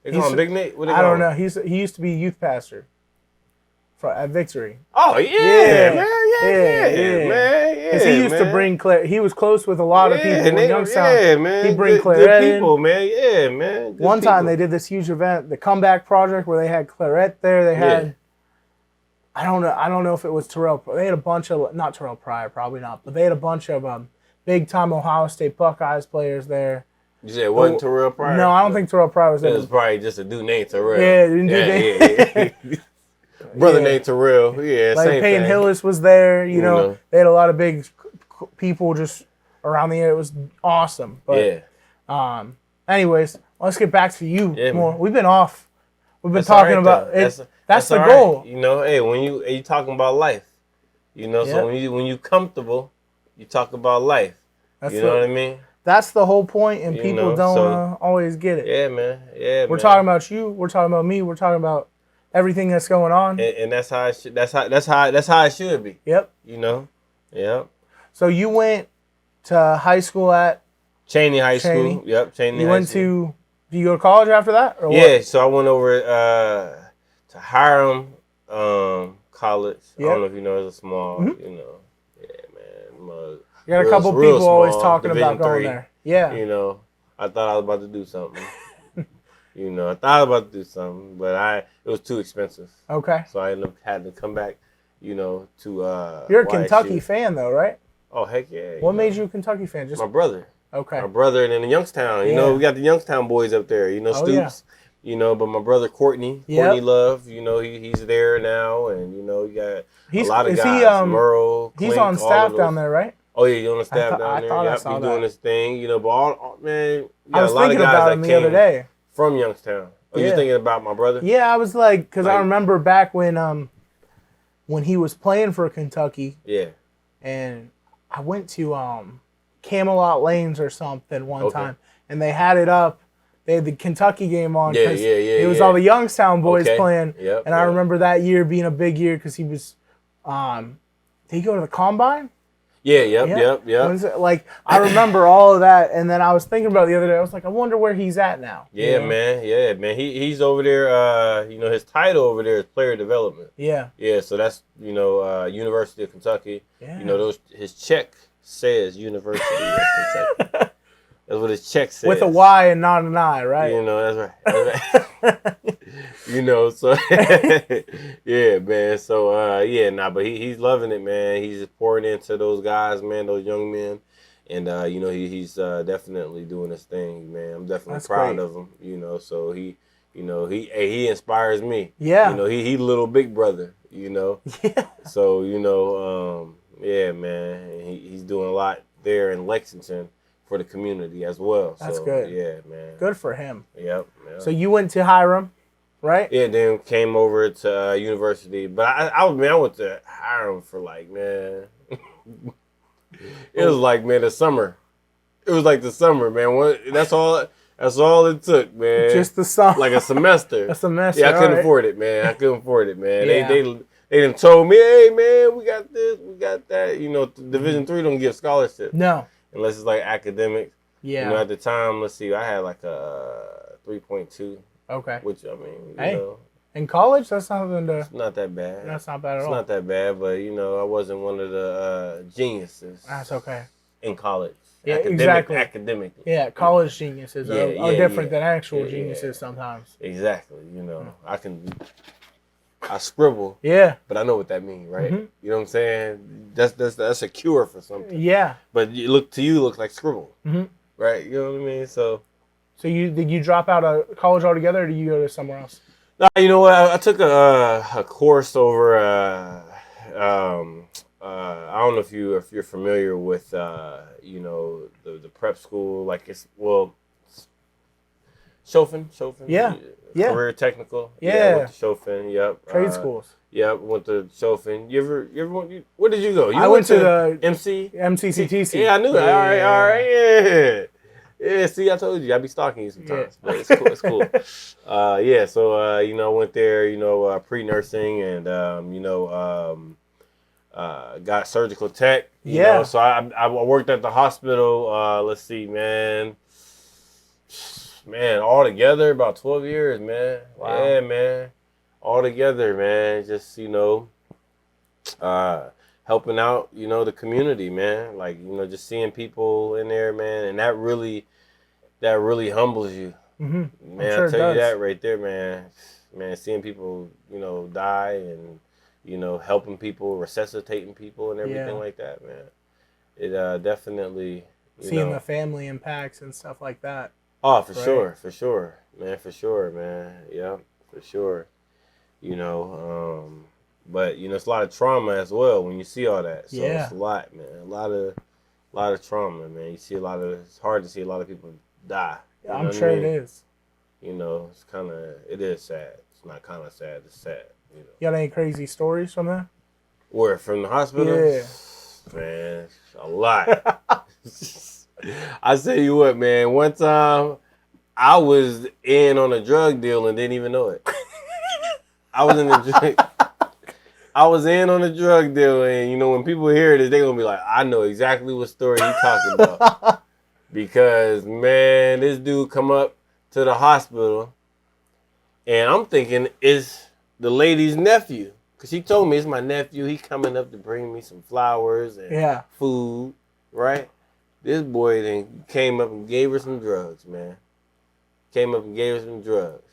They call him Big Nate. What they I don't call know. He used to be youth pastor at Victory. Oh yeah, man. Yeah, man. Because he used to bring he was close with a lot of people in Youngstown. Yeah, man. He'd bring Clarette in. People, man. Yeah, man. One time they did this huge event, the Comeback Project, where they had Clarette there. They had. I don't know if it was Terrell. They had a bunch of, not Terrell Pryor, probably not, but they had a bunch of big time Ohio State Buckeyes players there. You said it wasn't Terrell Pryor? No, I don't think Terrell Pryor was there. It was probably just a dude named Terrell. Yeah. Brother named Terrell. Yeah, like same Payne thing. Hillis was there. You know, they had a lot of big people just around the area. It was awesome. But anyways, let's get back to you more. We've been off. We've been talking about it. That's the goal. You know, hey, when you talking about life, You know, Yep. so when you comfortable, you talk about life. That's you know what I mean? That's the whole point, and You people know, don't so, always get it. Yeah, man. Yeah, We're man. talking about you. We're talking about me. We're talking about everything that's going on. And that's how it should. That's how it should be. Yep. You know. Yep. So you went to high school at Cheney High School. Yep. Cheney You High went School. to. Do you go to college after that, or Yeah. what? So I went over to Hiram College. Yep. I don't know if you know. It's a small. Mm-hmm. You know. Yeah, man. You got a couple real people always small, talking Division about going 3. there. Yeah. You know. I thought I was about to do something. You know, I thought I was about to do something, but it was too expensive. Okay. So I ended up having to come back, you know, to You're a YSU. Kentucky fan though, right? Oh, heck yeah. What made you a Kentucky fan? Just my brother. Okay. My brother and then Youngstown. You know, we got the Youngstown boys up there, you know, Stoops. Yeah. You know, but my brother Courtney Love, you know, he's there now, and you know, you got a lot of guys. Merle, Clink, he's on staff down there, right? Oh yeah, you're on the staff down there. Yep, he's doing his thing, you know. But man, I was thinking about him the other day from Youngstown. Oh, you're thinking about my brother? Yeah, I was like, because I remember back when he was playing for Kentucky. Yeah. And I went to Camelot Lanes or something one time, and they had it up. They had the Kentucky game on because it was all the Youngstown boys playing. Yep, and I remember that year being a big year because he was. Did he go to the Combine? Yeah, yep. Like, I remember all of that, and then I was thinking about it the other day. I was like, I wonder where he's at now. Yeah, man. He's over there. You know, his title over there is player development. Yeah. Yeah, so that's, you know, University of Kentucky. Yeah. You know, his check says University of Kentucky. That's what his check says. With a Y and not an I, right? You know, that's right. You know, so yeah, man. So but he's loving it, man. He's just pouring into those guys, man, those young men, and you know, he's definitely doing his thing, man. I'm definitely proud of him. You know, so he inspires me. Yeah. You know, he little big brother. You know. Yeah. So you know, yeah, man. He's doing a lot there in Lexington for the community as well. That's so, good. Yeah, man. Good for him. Yep. So you went to Hiram, right? Yeah, then came over to university. But I went to Hiram for like, man. It was like, man, the summer. It was like the summer, man. That's all it took, man. Just the summer. Like a semester. A semester. Yeah, I couldn't afford it, man. Yeah. They done told me, hey, man, we got this, we got that. You know, Division 3 don't give scholarships. No. Unless it's like academics. Yeah. You know, at the time, let's see, I had like a 3.2. Okay. Which, I mean, you know. In college, that's something to... It's not that bad. That's not bad at all. It's not that bad, but, you know, I wasn't one of the geniuses. That's okay. In college. Yeah, exactly. Academically. Yeah, college geniuses are different than actual geniuses sometimes. Exactly. You know, I scribble. Yeah. But I know what that means, right? Mm-hmm. You know what I'm saying? That's a cure for something. Yeah. But looks like scribble. Mm-hmm. Right? You know what I mean? So did you drop out of college altogether, or did you go to somewhere else? No, you know what? I took a course over. I don't know if you're familiar with you know, the prep school, like Chaffin. Yeah. Career technical. Yeah. Went to Chaffin. Yep. Trade schools. Yep. Went to Chaffin. You ever where did you go? I went to the MCCTC. Yeah, I knew that. All right. Yeah. Yeah, see, I told you, I be stalking you sometimes, but it's cool. It's cool. Yeah, so you know, I went there, you know, pre-nursing, and you know, got surgical tech. You know, so I worked at the hospital. Let's see, man, all together about 12 years, man. Wow. Yeah, man, all together, man. Just, you know, helping out, you know, the community, man. Like, you know, just seeing people in there, man, and that really humbles you. Mm-hmm. Man, I'll tell you that right there, man. Man, seeing people, you know, die, and, you know, helping people, resuscitating people and everything like that, man. It definitely, seeing the family impacts and stuff like that. Oh, for sure, man. Yeah, for sure. You know, but, you know, it's a lot of trauma as well when you see all that. So it's a lot, man. A lot of trauma, man. It's hard to see a lot of people die. Yeah, I'm sure it is. You know, it is sad. It's not kind of sad, it's sad. You know. You got any crazy stories from that? Where, from the hospital? Yeah. Man, a lot. I tell you what, man. One time, I was in on a drug deal and didn't even know it. I was in on a drug deal, and you know when people hear this, they're gonna be like, "I know exactly what story you talking about." Because man, this dude come up to the hospital, and I'm thinking it's the lady's nephew, cause she told me it's my nephew. He coming up to bring me some flowers and food, right? This boy then came up and gave her some drugs, man. Came up and gave her some drugs.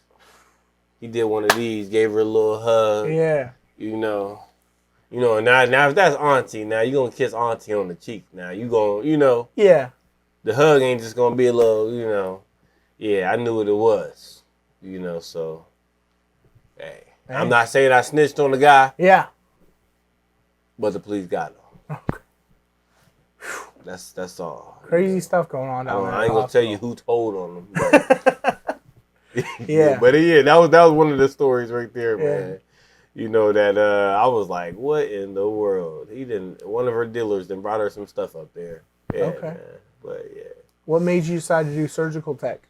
He did one of these, gave her a little hug. Yeah. You know, now if that's auntie, now you gonna kiss auntie on the cheek. Now you gonna, Yeah. The hug ain't just gonna be a little, yeah, I knew what it was, so, hey. I'm not saying I snitched on the guy. Yeah. But the police got him. Okay. That's all. Crazy stuff going on down there. I ain't gonna tell you who told on them. But yeah. But yeah, that was one of the stories right there, man. That I was like, what in the world? One of her dealers then brought her some stuff up there. Yeah, okay. Man. But yeah. What made you decide to do surgical tech?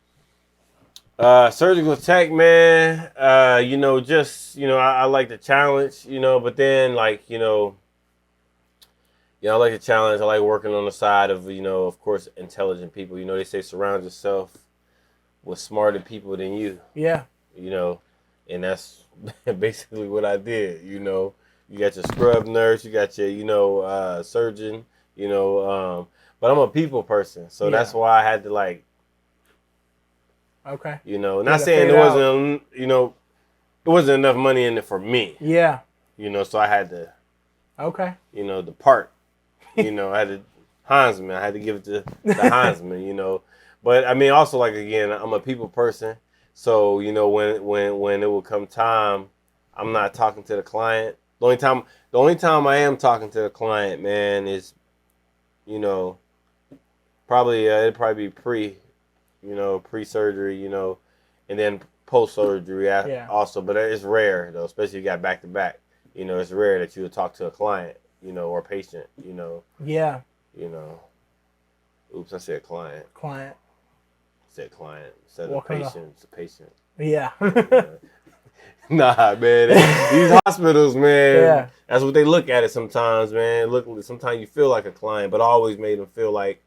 Surgical tech, man. I like the challenge, but then like, I like the challenge. I like working on the side of, of course, intelligent people. They say surround yourself with smarter people than you. Yeah. And that's basically what I did. You got your scrub nurse, you got your, surgeon, but I'm a people person. So that's why I had to like, okay. Not saying there wasn't, there wasn't enough money in it for me. Yeah. So I had to, okay. Depart. I had to Heinzman. I had to give it to the Heinzman, But I mean, also like again, I'm a people person. So when it will come time, I'm not talking to the client. The only time I am talking to the client, man, is, probably it'd probably be pre-surgery, and then post-surgery also. But it's rare though, especially if you got back to back. It's rare that you would talk to a client, or patient, Yeah. Oops, I said client. Client. I said client instead of patient. It's a patient. Yeah. Nah, man. These hospitals, man. Yeah. That's what they look at it sometimes, man. Sometimes you feel like a client, but I always made them feel like,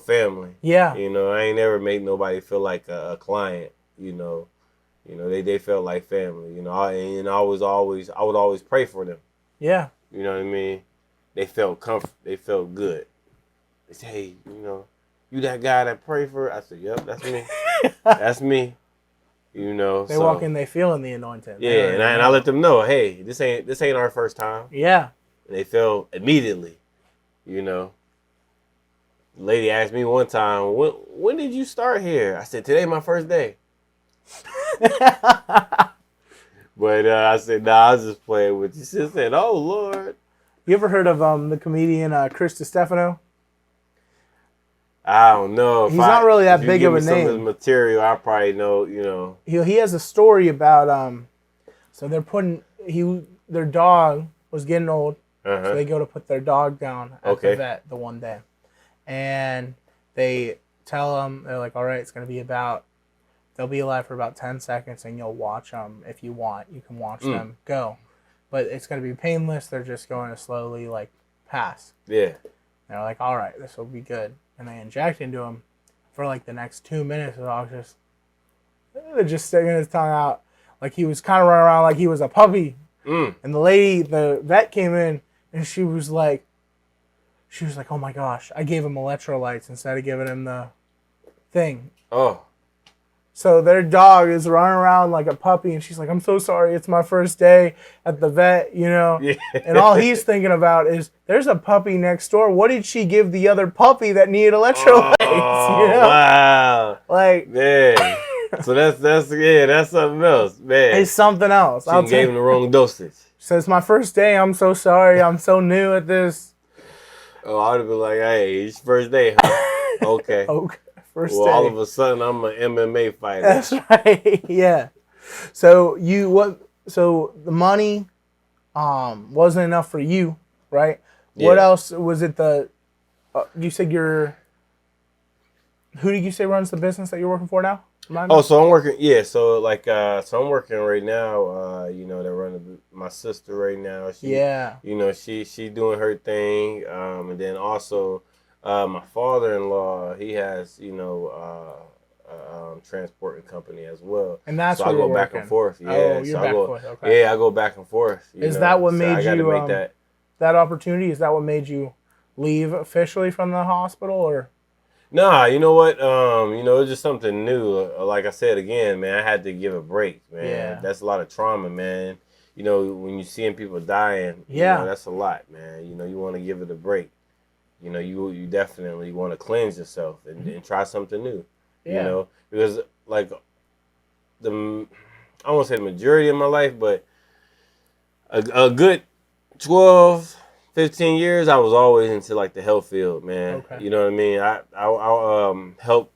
family. Yeah. I ain't never made nobody feel like a client. They felt like family. I would always pray for them. Yeah. You know what I mean? They felt comfort. They felt good. They say, hey, you that guy that pray for? I said, yep, that's me. That's me. They walk in, they feeling the anointing. Yeah, and I let them know, hey, this ain't our first time. Yeah. And they felt immediately. The lady asked me one time, when did you start here? I said, today my first day. But I said, nah, I was just playing with you. She said, oh, Lord. You ever heard of the comedian Chris Stefano? I don't know. He's not really that big of a name. Some of his material, I probably know, He has a story about, so their dog was getting old. So they go to put their dog down at the vet the one day. And they tell him, they're like, all right, it's going to be they'll be alive for about 10 seconds and you'll watch them if you want. You can watch them go. But it's going to be painless. They're just going to slowly, like, pass. Yeah. And they're like, all right, this will be good. And they inject into him for, like, the next 2 minutes. The dog just sticking his tongue out. Like, he was kind of running around like he was a puppy. And the vet came in, and she was like, oh, my gosh, I gave him electrolytes instead of giving him the thing. Oh. So their dog is running around like a puppy, and she's like, I'm so sorry, it's my first day at the vet, Yeah. And all he's thinking about is, there's a puppy next door. What did she give the other puppy that needed electrolytes? Oh, wow. Like, man. So that's something else, man. It's something else. She gave him the wrong dosage. So it's my first day. I'm so sorry. I'm so new at this. Oh, I would have been like, hey, it's first day, huh? Okay. First day. All of a sudden, I'm an MMA fighter. That's right. Yeah. So the money, wasn't enough for you, right? Yeah. What else was it? You said who did you say runs the business that you're working for now? So I'm working. Yeah, so like, so I'm working right now. You know, they're running my sister right now. You know, she doing her thing. And then also, my father-in-law, he has, you know, transporting company as well. And that's so where I go back and forth. Yeah, Oh, you're so back and forth. Okay. Yeah, I go back and forth. Is that what made I got to you make that. That opportunity? Is that what made you leave officially from the hospital, or? Nah, you know what? You know, it's just something new. Like I said again, man, I had to give a break, man. Yeah. That's a lot of trauma, man. You know, when you're seeing people dying, you know, that's a lot, man. You know, you want to give it a break. You know, you definitely want to cleanse yourself and try something new. Yeah. You know, because like I won't say the majority of my life, but a good 12, 15 years, I was always into like the health field, man. Okay. You know what I mean? I helped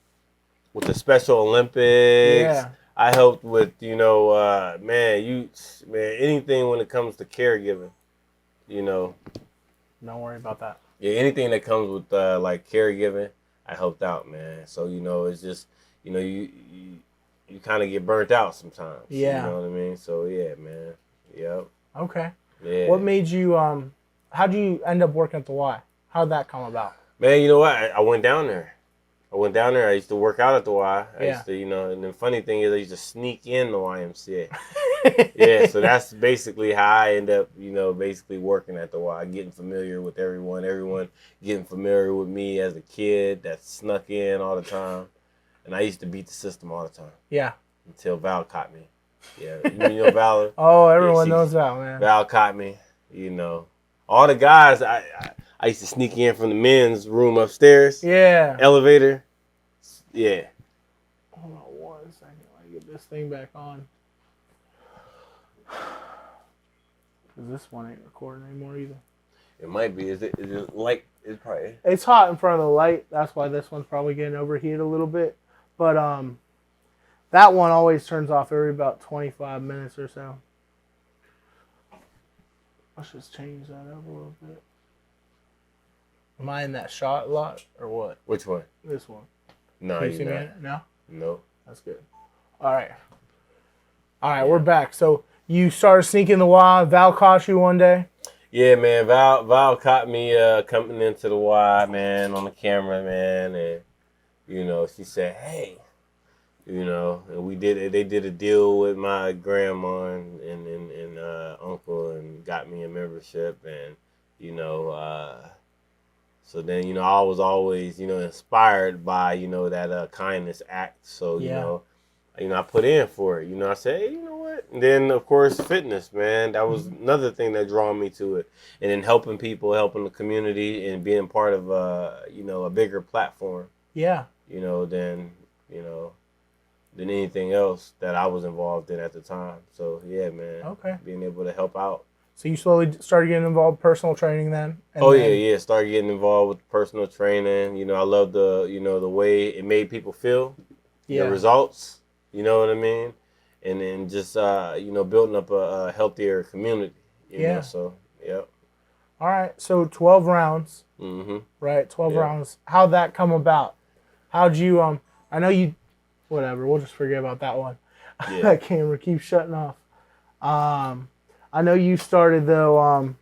with the Special Olympics. Yeah. I helped with, you know, man, anything when it comes to caregiving, you know. Don't worry about that. Yeah, anything that comes with like caregiving, I helped out, man. So, you know, it's just, you know, you kind of get burnt out sometimes. Yeah. You know what I mean? So, yeah, man. Yep. Okay. Yeah. What made you how'd you end up working at the Y? How'd that come about? Man, you know what? I went down there. I used to work out at the Y. I Yeah. used to, you know, and the funny thing is I used to sneak in the YMCA. Yeah, so that's basically how I end up, you know, basically working at the Y, getting familiar with everyone getting familiar with me as a kid that snuck in all the time. And I used to beat the system all the time. Yeah. Until Val caught me. Yeah, you know Val? Oh, everyone knows Val, man. Val caught me, you know. All the guys, I used to sneak in from the men's room upstairs. Yeah. Elevator. Yeah. Hold on 1 second. Let me get this thing back on. Cause this one ain't recording anymore either. It might be. Is it light? It's probably. It's hot in front of the light. That's why this one's probably getting overheated a little bit. But that one always turns off every about 25 minutes or so. Let's just change that up a little bit. Am I in that shot a lot or what? Which one? This one. No, Can you see you're me not. in it? No? No. That's good. All right. We're back. So you started sneaking the Y. Val caught you one day. Yeah, man. Val caught me coming into the Y, man, on the camera, man, and you know, she said, "Hey," you know, and they did a deal with my grandma and uncle and got me a membership, and you know, so then, you know, I was always, you know, inspired by, you know, that kindness act. So, you know, I put in for it. You know, I said, hey, you know what? And then, of course, fitness, man. That was another thing that drew me to it. And then helping people, helping the community, and being part of, you know, a bigger platform. Yeah. You know, than anything else that I was involved in at the time. So, yeah, man. Okay. Being able to help out. So you slowly started getting involved in personal training then? Yeah. Started getting involved with personal training. You know, I love the way it made people feel. The results. You know what I mean? And then just, you know, building up a healthier community. You know, so, yep. All right. So 12 rounds. Mm-hmm. Right? 12 rounds. How'd that come about? How'd you, I know you, whatever. We'll just forget about that one. Yeah. That camera keeps shutting off. I know you started, though,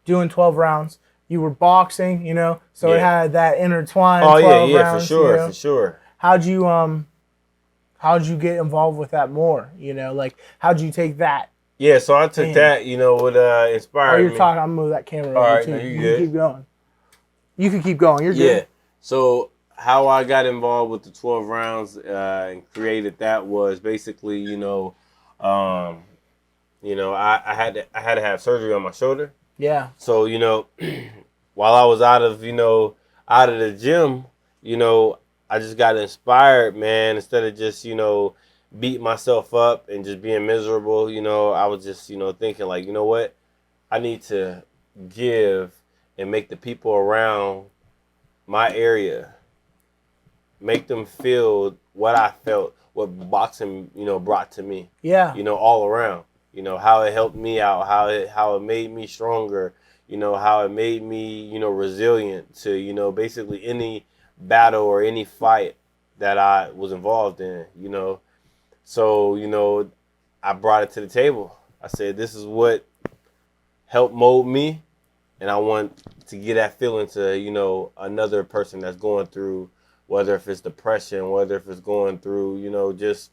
doing 12 rounds. You were boxing, you know, so it had that intertwined 12 rounds, for sure, you know? for sure. How'd you get involved with that more, you know? Like, how'd you take that? Yeah, so I took that, you know, what inspired me. Oh, you're talking. I'm going to move that camera over, too. No, you can keep going. You can keep going. You're good. Yeah. So how I got involved with the 12 rounds and created that was basically, you know, I had to have surgery on my shoulder. Yeah. So, you know, while I was out of the gym, you know, I just got inspired, man. Instead of just, you know, beating myself up and just being miserable, you know, I was just, you know, thinking like, you know what? I need to give and make the people around my area, make them feel what I felt, what boxing, you know, brought to me. Yeah. You know, all around. You know, how it helped me out, how it made me stronger, you know, how it made me, you know, resilient to, you know, basically any battle or any fight that I was involved in, you know. So, you know, I brought it to the table. I said, this is what helped mold me, and I want to get that feeling to, you know, another person that's going through, whether if it's depression, whether if it's going through, you know, just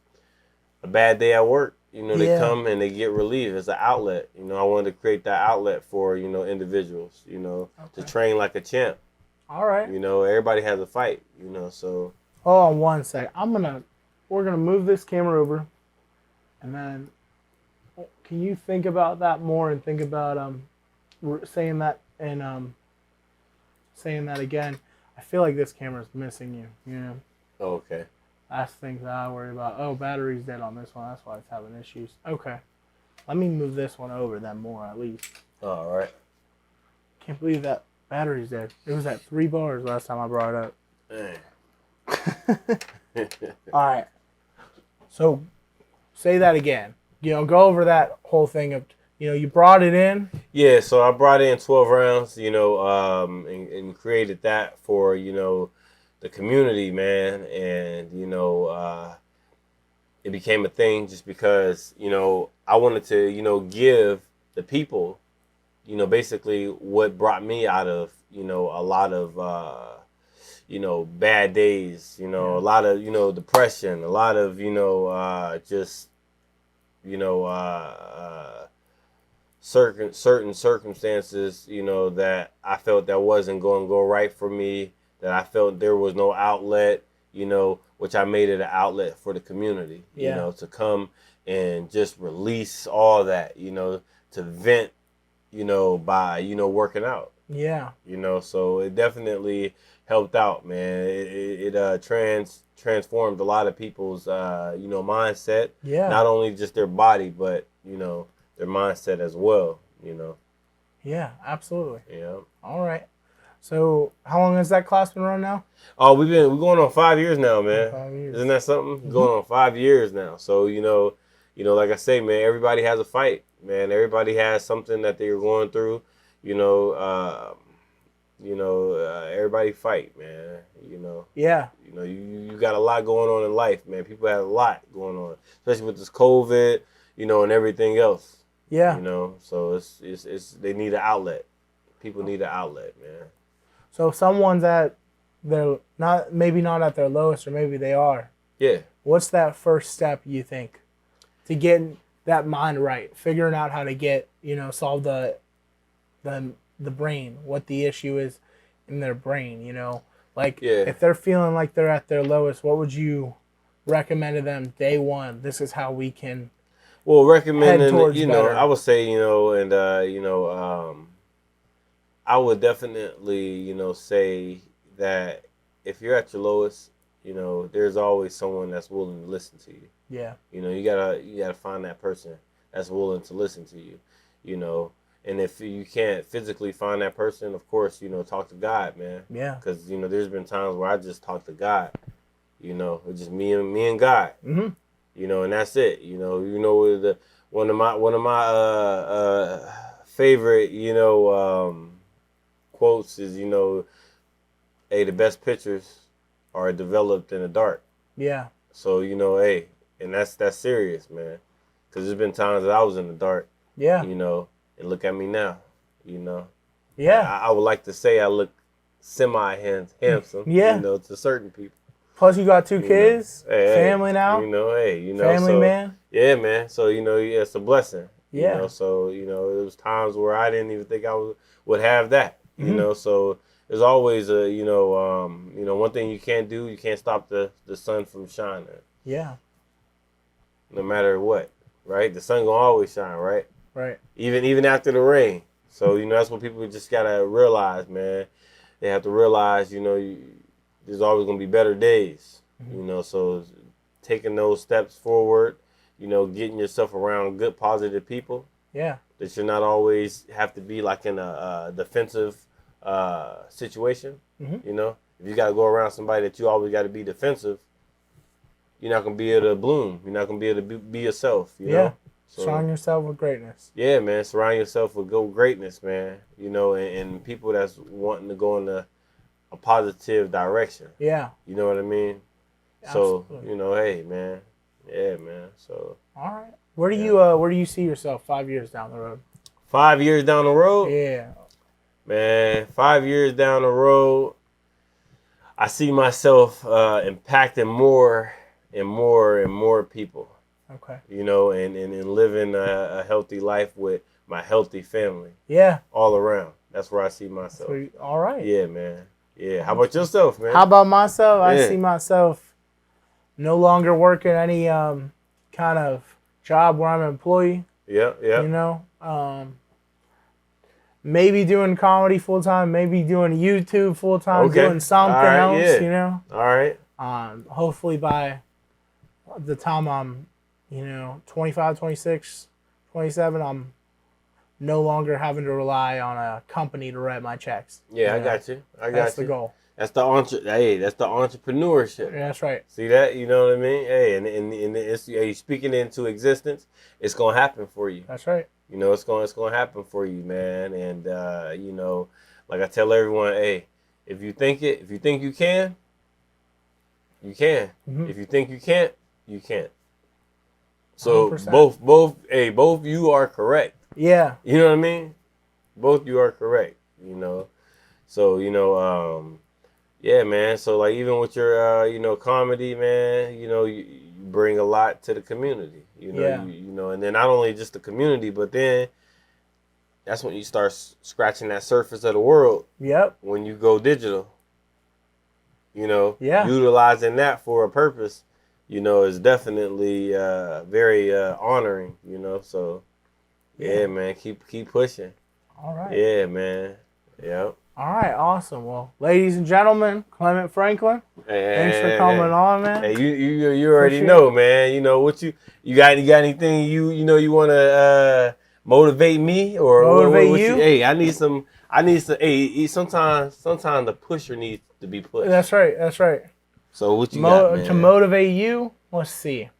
a bad day at work. You know, they come and they get relief. It's an outlet. You know, I wanted to create that outlet for, you know, individuals, you know, to train like a champ. All right. You know, everybody has a fight, you know, so. Hold on one sec. We're going to move this camera over, and then can you think about that more and think about saying that and saying that again? I feel like this camera's missing you, you know? Oh, okay. That's things that I worry about. Oh, battery's dead on this one. That's why it's having issues. Okay. Let me move this one over then more at least. All right. Can't believe that battery's dead. It was at 3 bars last time I brought it up. All right. So say that again. You know, go over that whole thing of, you know, you brought it in. Yeah, so I brought in 12 rounds, you know, and created that for, you know, the community, man. And, you know, it became a thing just because, you know, I wanted to, you know, give the people, you know, basically what brought me out of, you know, a lot of, you know, bad days, you know, a lot of, you know, depression, a lot of, you know, just, you know, certain circumstances, you know, that I felt that wasn't going to go right for me, that I felt there was no outlet, you know, which I made it an outlet for the community, you know, to come and just release all that, you know, to vent, you know, by, you know, working out. Yeah. You know, so it definitely helped out, man. It transformed a lot of people's, you know, mindset. Yeah. Not only just their body, but, you know, their mindset as well, you know. Yeah, absolutely. Yeah. All right. So how long has that class been running now? Oh, we're going on 5 years now, man. 5 years. Isn't that something? Mm-hmm. Going on 5 years now. So, you know, like I say, man, everybody has a fight, man. Everybody has something that they're going through, you know, everybody fight, man. You know. Yeah. You know, you got a lot going on in life, man. People have a lot going on, especially with this COVID, you know, and everything else. Yeah. You know, so it's they need an outlet. People need an outlet, man. So if someone's at they're maybe not at their lowest, or maybe they are. Yeah. What's that first step you think to getting that mind right, figuring out how to get, you know, solve the brain, what the issue is in their brain, you know, like if they're feeling like they're at their lowest, what would you recommend to them day one? This is how we can. Well, recommending, you know, better. I would say, you know, and you know, I would definitely, you know, say that if you're at your lowest, you know, there's always someone that's willing to listen to you. Yeah. You know, you gotta find that person that's willing to listen to you. You know, and if you can't physically find that person, of course, you know, talk to God, man. Yeah. Because you know, there's been times where I just talk to God. You know, it's just me and God. Mm-hmm. You know, and that's it. You know, one of my favorite, you know, quotes is, you know, hey, the best pictures are developed in the dark. Yeah. So, you know, hey, and that's serious, man. Because there's been times that I was in the dark. Yeah. You know, and look at me now. You know. Yeah. I would like to say I look handsome. Yeah. You know, to certain people. Plus, you got 2 kids, family now. You know, you know, family, so, man. Yeah, man. So, you know, it's a blessing. Yeah. You know, so, you know, there was times where I didn't even think I would have that. Mm-hmm. You know, so there's always a, you know, one thing you can't do, you can't stop the sun from shining. Yeah. No matter what, right? The sun gonna always shine, right? Right. Even after the rain. So, you know, that's what people just gotta realize, man. They have to realize, you know, there's always going to be better days, mm-hmm. You know, so taking those steps forward, you know, getting yourself around good, positive people. Yeah. That you're not always have to be like in a defensive situation, mm-hmm. You know. If you got to go around somebody that you always got to be defensive, you're not going to be able to bloom. You're not going to be able to be yourself, you know. So, surround yourself with greatness. Yeah, man. Surround yourself with greatness, man. You know, and people that's wanting to go in a positive direction. Yeah. You know what I mean? Absolutely. So, you know, hey, man. Yeah, man. So. All right. Where do you see yourself 5 years down the road? 5 years down the road? Yeah. Man, 5 years down the road, I see myself impacting more and more people. Okay. You know, and living a healthy life with my healthy family. Yeah. All around. That's where I see myself. Sweet. All right. Yeah, man. Yeah. How about yourself, man? How about myself? Yeah. I see myself no longer working any kind of job where I'm an employee. Yeah. You know, maybe doing comedy full time, maybe doing YouTube full time, doing something else. Yeah. You know. All right. Hopefully by the time I'm 25, 26, 27, I'm no longer having to rely on a company to write my checks. Yeah, I got you. That's the goal. That's the entrepreneurship. Yeah, that's right. See that? You know what I mean? Hey, and it's you speaking into existence, it's gonna happen for you. That's right. You know, it's gonna happen for you, man. And you know, like I tell everyone, hey, if you think you can, you can. Mm-hmm. If you think you can't, you can't. So 100%. both you are correct. Yeah. You know what I mean? Both you are correct. You know, so yeah, man. So like even with your comedy, man, you bring a lot to the community. You know, Yeah. and then not only just the community, but then that's when you start scratching that surface of the world. Yep. When you go digital. Yeah. Utilizing that for a purpose, is definitely very honoring. So yeah, man, keep pushing. All right. Yeah, man. Yep. All right, awesome. Well, ladies and gentlemen, Clemate Franklin, thanks for coming on, man. Hey, you already know, man. What you got anything you want to motivate me or motivate you? Hey, I need some. Hey, sometimes the pusher needs to be pushed. That's right. So what you got, man? To motivate you, let's see.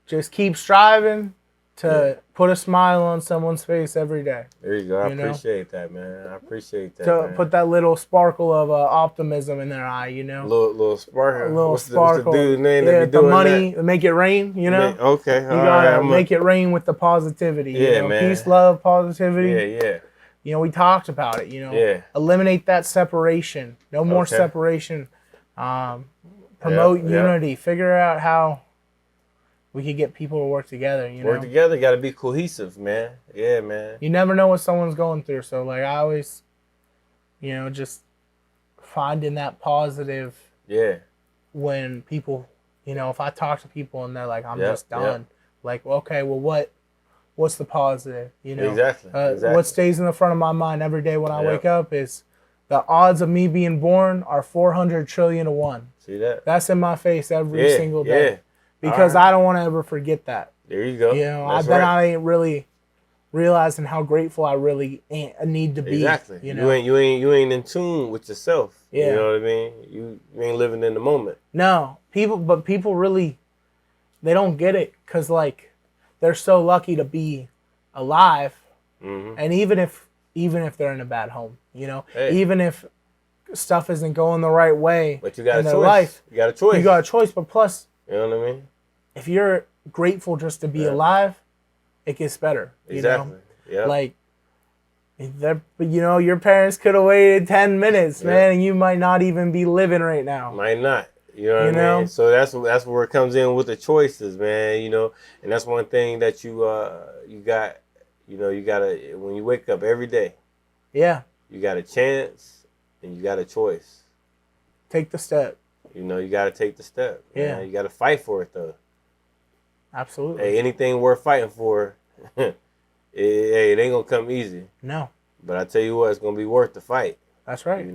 Just keep striving to put a smile on someone's face every day. There you go. I appreciate that, man. I appreciate that. To put that little sparkle of optimism in their eye, Little sparkle. A little sparkle. What's the dude's name that be the doing money, that? Make it rain, Okay. You gotta make it rain with the positivity. Man. Peace, love, positivity. Yeah. We talked about it, Yeah. Eliminate that separation. No more separation. Promote unity. Figure out how we could get people to work together, Work together, gotta be cohesive, man. Yeah, man. You never know what someone's going through. So like I always, just finding that positive. Yeah. When people, if I talk to people and they're like, I'm just done. Like, okay, well what's the positive? Exactly. What stays in the front of my mind every day when I wake up is the odds of me being born are 400 trillion to 1. See that? That's in my face every single day. Yeah. Because I don't want to ever forget that. There you go. I ain't really realizing how grateful I really need to be. Exactly. You ain't in tune with yourself. Yeah. You know what I mean? You ain't living in the moment. No, people really, they don't get it because like they're so lucky to be alive, and even if they're in a bad home, even if stuff isn't going the right way, but you got in a their choice. life, You got a choice. You got a choice, but plus. You know what I mean? If you're grateful just to be alive, it gets better. Exactly. Yeah. Like, your parents could have waited 10 minutes, man, and you might not even be living right now. Might not. You know what I mean? So that's where it comes in with the choices, man. And that's one thing that you got. You gotta, when you wake up every day. Yeah. You got a chance, and you got a choice. Take the step. You got to take the step. Yeah. Man. You got to fight for it, though. Absolutely. Hey, anything worth fighting for, it ain't going to come easy. No. But I tell you what, it's going to be worth the fight. That's right.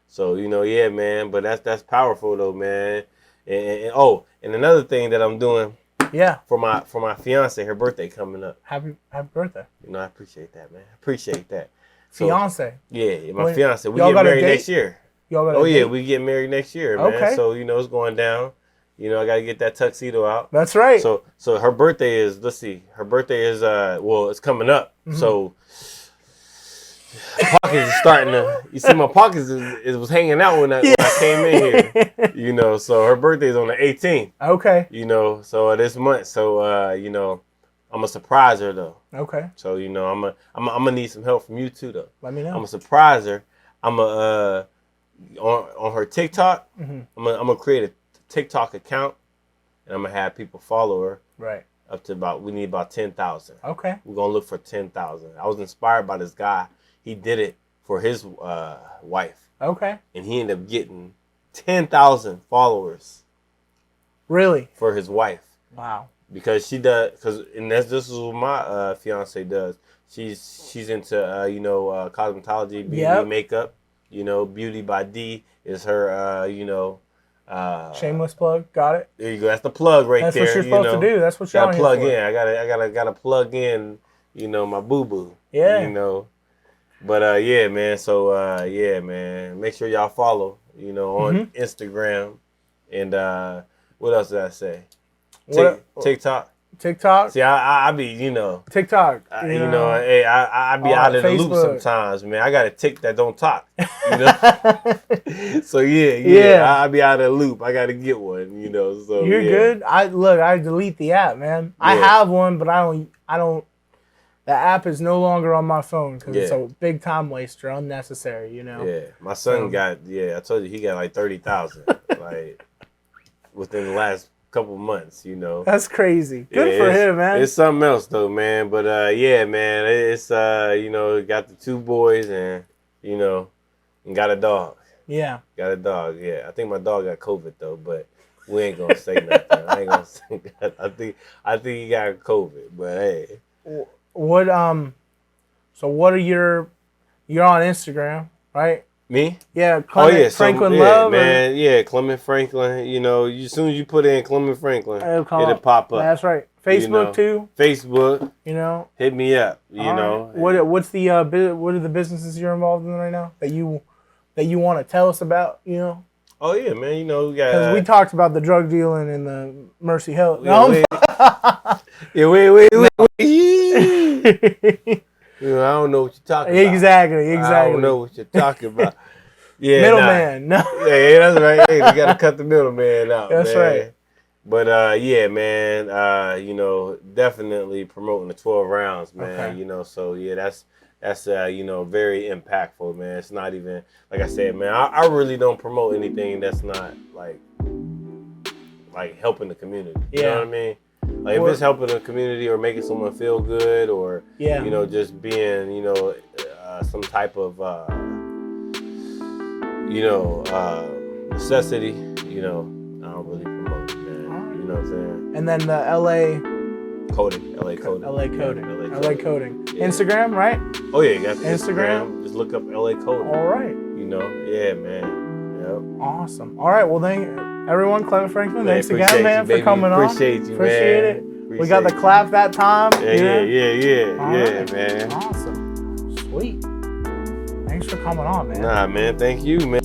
So, yeah, man. But that's powerful, though, man. And another thing that I'm doing. Yeah. For my fiance, her birthday coming up. Happy birthday. I appreciate that, man. I appreciate that. Fiance. Yeah, my fiance. We get married next year. Y'all got we get married next year, man. Okay. So, it's going down. You know, I gotta get that tuxedo out. That's right. So her birthday is, let's see, her birthday is well, it's coming up. So pockets is starting to, you see my pockets was hanging out when I came in here. You know, so her birthday is on the 18th. Okay. You know, so this month. So you know, I'm gonna surprise her though. Okay. So you know, I'm gonna need some help from you too though. Let me know. I'm gonna surprise her. I'm gonna on her TikTok. I'm gonna create a TikTok account, and I'm gonna have people follow her. Right. Up to we need about 10,000. Okay. We're gonna look for 10,000. I was inspired by this guy. He did it for his wife. Okay. And he ended up getting 10,000 followers. Really? For his wife. Wow. Because she does, this is what my fiance does. She's into you know, cosmetology, beauty, and makeup. You know, Beauty by D is her you know. Shameless plug. Got it. There you go. That's the plug right there. That's what you're supposed to do. That's what y'all plug in. I gotta plug in. You know, my boo boo. Yeah. You know, but yeah, man. So yeah, man. Make sure y'all follow. You know, on Instagram, and what else did I say? TikTok. TikTok. See, I be, you know, TikTok. You know, hey, I be out of the loop sometimes, man. I got a tick that don't talk. You know. So yeah, I be out of the loop. I got to get one. You know. So you're good. I delete the app, man. Yeah. I have one, but I don't. The app is no longer on my phone because it's a big time waster, unnecessary. You know. Yeah, my son got. Yeah, I told you he got like 30,000, like within the last couple months, you know. That's crazy. Good for him, man. It's something else though, man. But yeah, man, it's you know, got the 2 boys and you know, and got a dog. Yeah. Got a dog, yeah. I think my dog got COVID though, but we ain't gonna say nothing. I ain't gonna say that. I think he got COVID, but hey. What so what are you're on Instagram, right? Me? Yeah, Clemate Franklin Love. Man, Clemate Franklin. You know, as soon as you put in Clemate Franklin, it'll pop up. That's right. Facebook you know, too. Facebook. You know, hit me up. You know, what's the what are the businesses you're involved in right now that you want to tell us about? You know. Oh yeah, man. You know, we got because we talked about the drug dealing and the Mercy Health. Wait. You know, I don't know what you're talking about. Exactly. I don't know what you're talking about. Yeah, middleman. No. Yeah, that's right. Hey, you gotta cut the middleman out. That's man. Right. But yeah, man. You know, definitely promoting the 12 rounds, man. Okay. You know, so yeah, that's you know, very impactful, man. It's not even like I said, man. I really don't promote anything that's not like helping the community. You know what I mean? Like if it's helping the community or making someone feel good or you know, just being, you know, some type of you know, necessity, you know, I don't really promote it, man. You know what I'm saying? And then the LA coding. LA coding. Yeah. Instagram, right? Oh yeah, you got Instagram. Just look up LA coding. All right. You know, yeah, man. Yep. Awesome. All right, well then everyone, Clemate Franklin, man, thanks again, man, for coming on. Appreciate you, appreciate man. It. We got the clap that time. Yeah, right. Man. Awesome. Sweet. Thanks for coming on, man. Nah, man, thank you, man.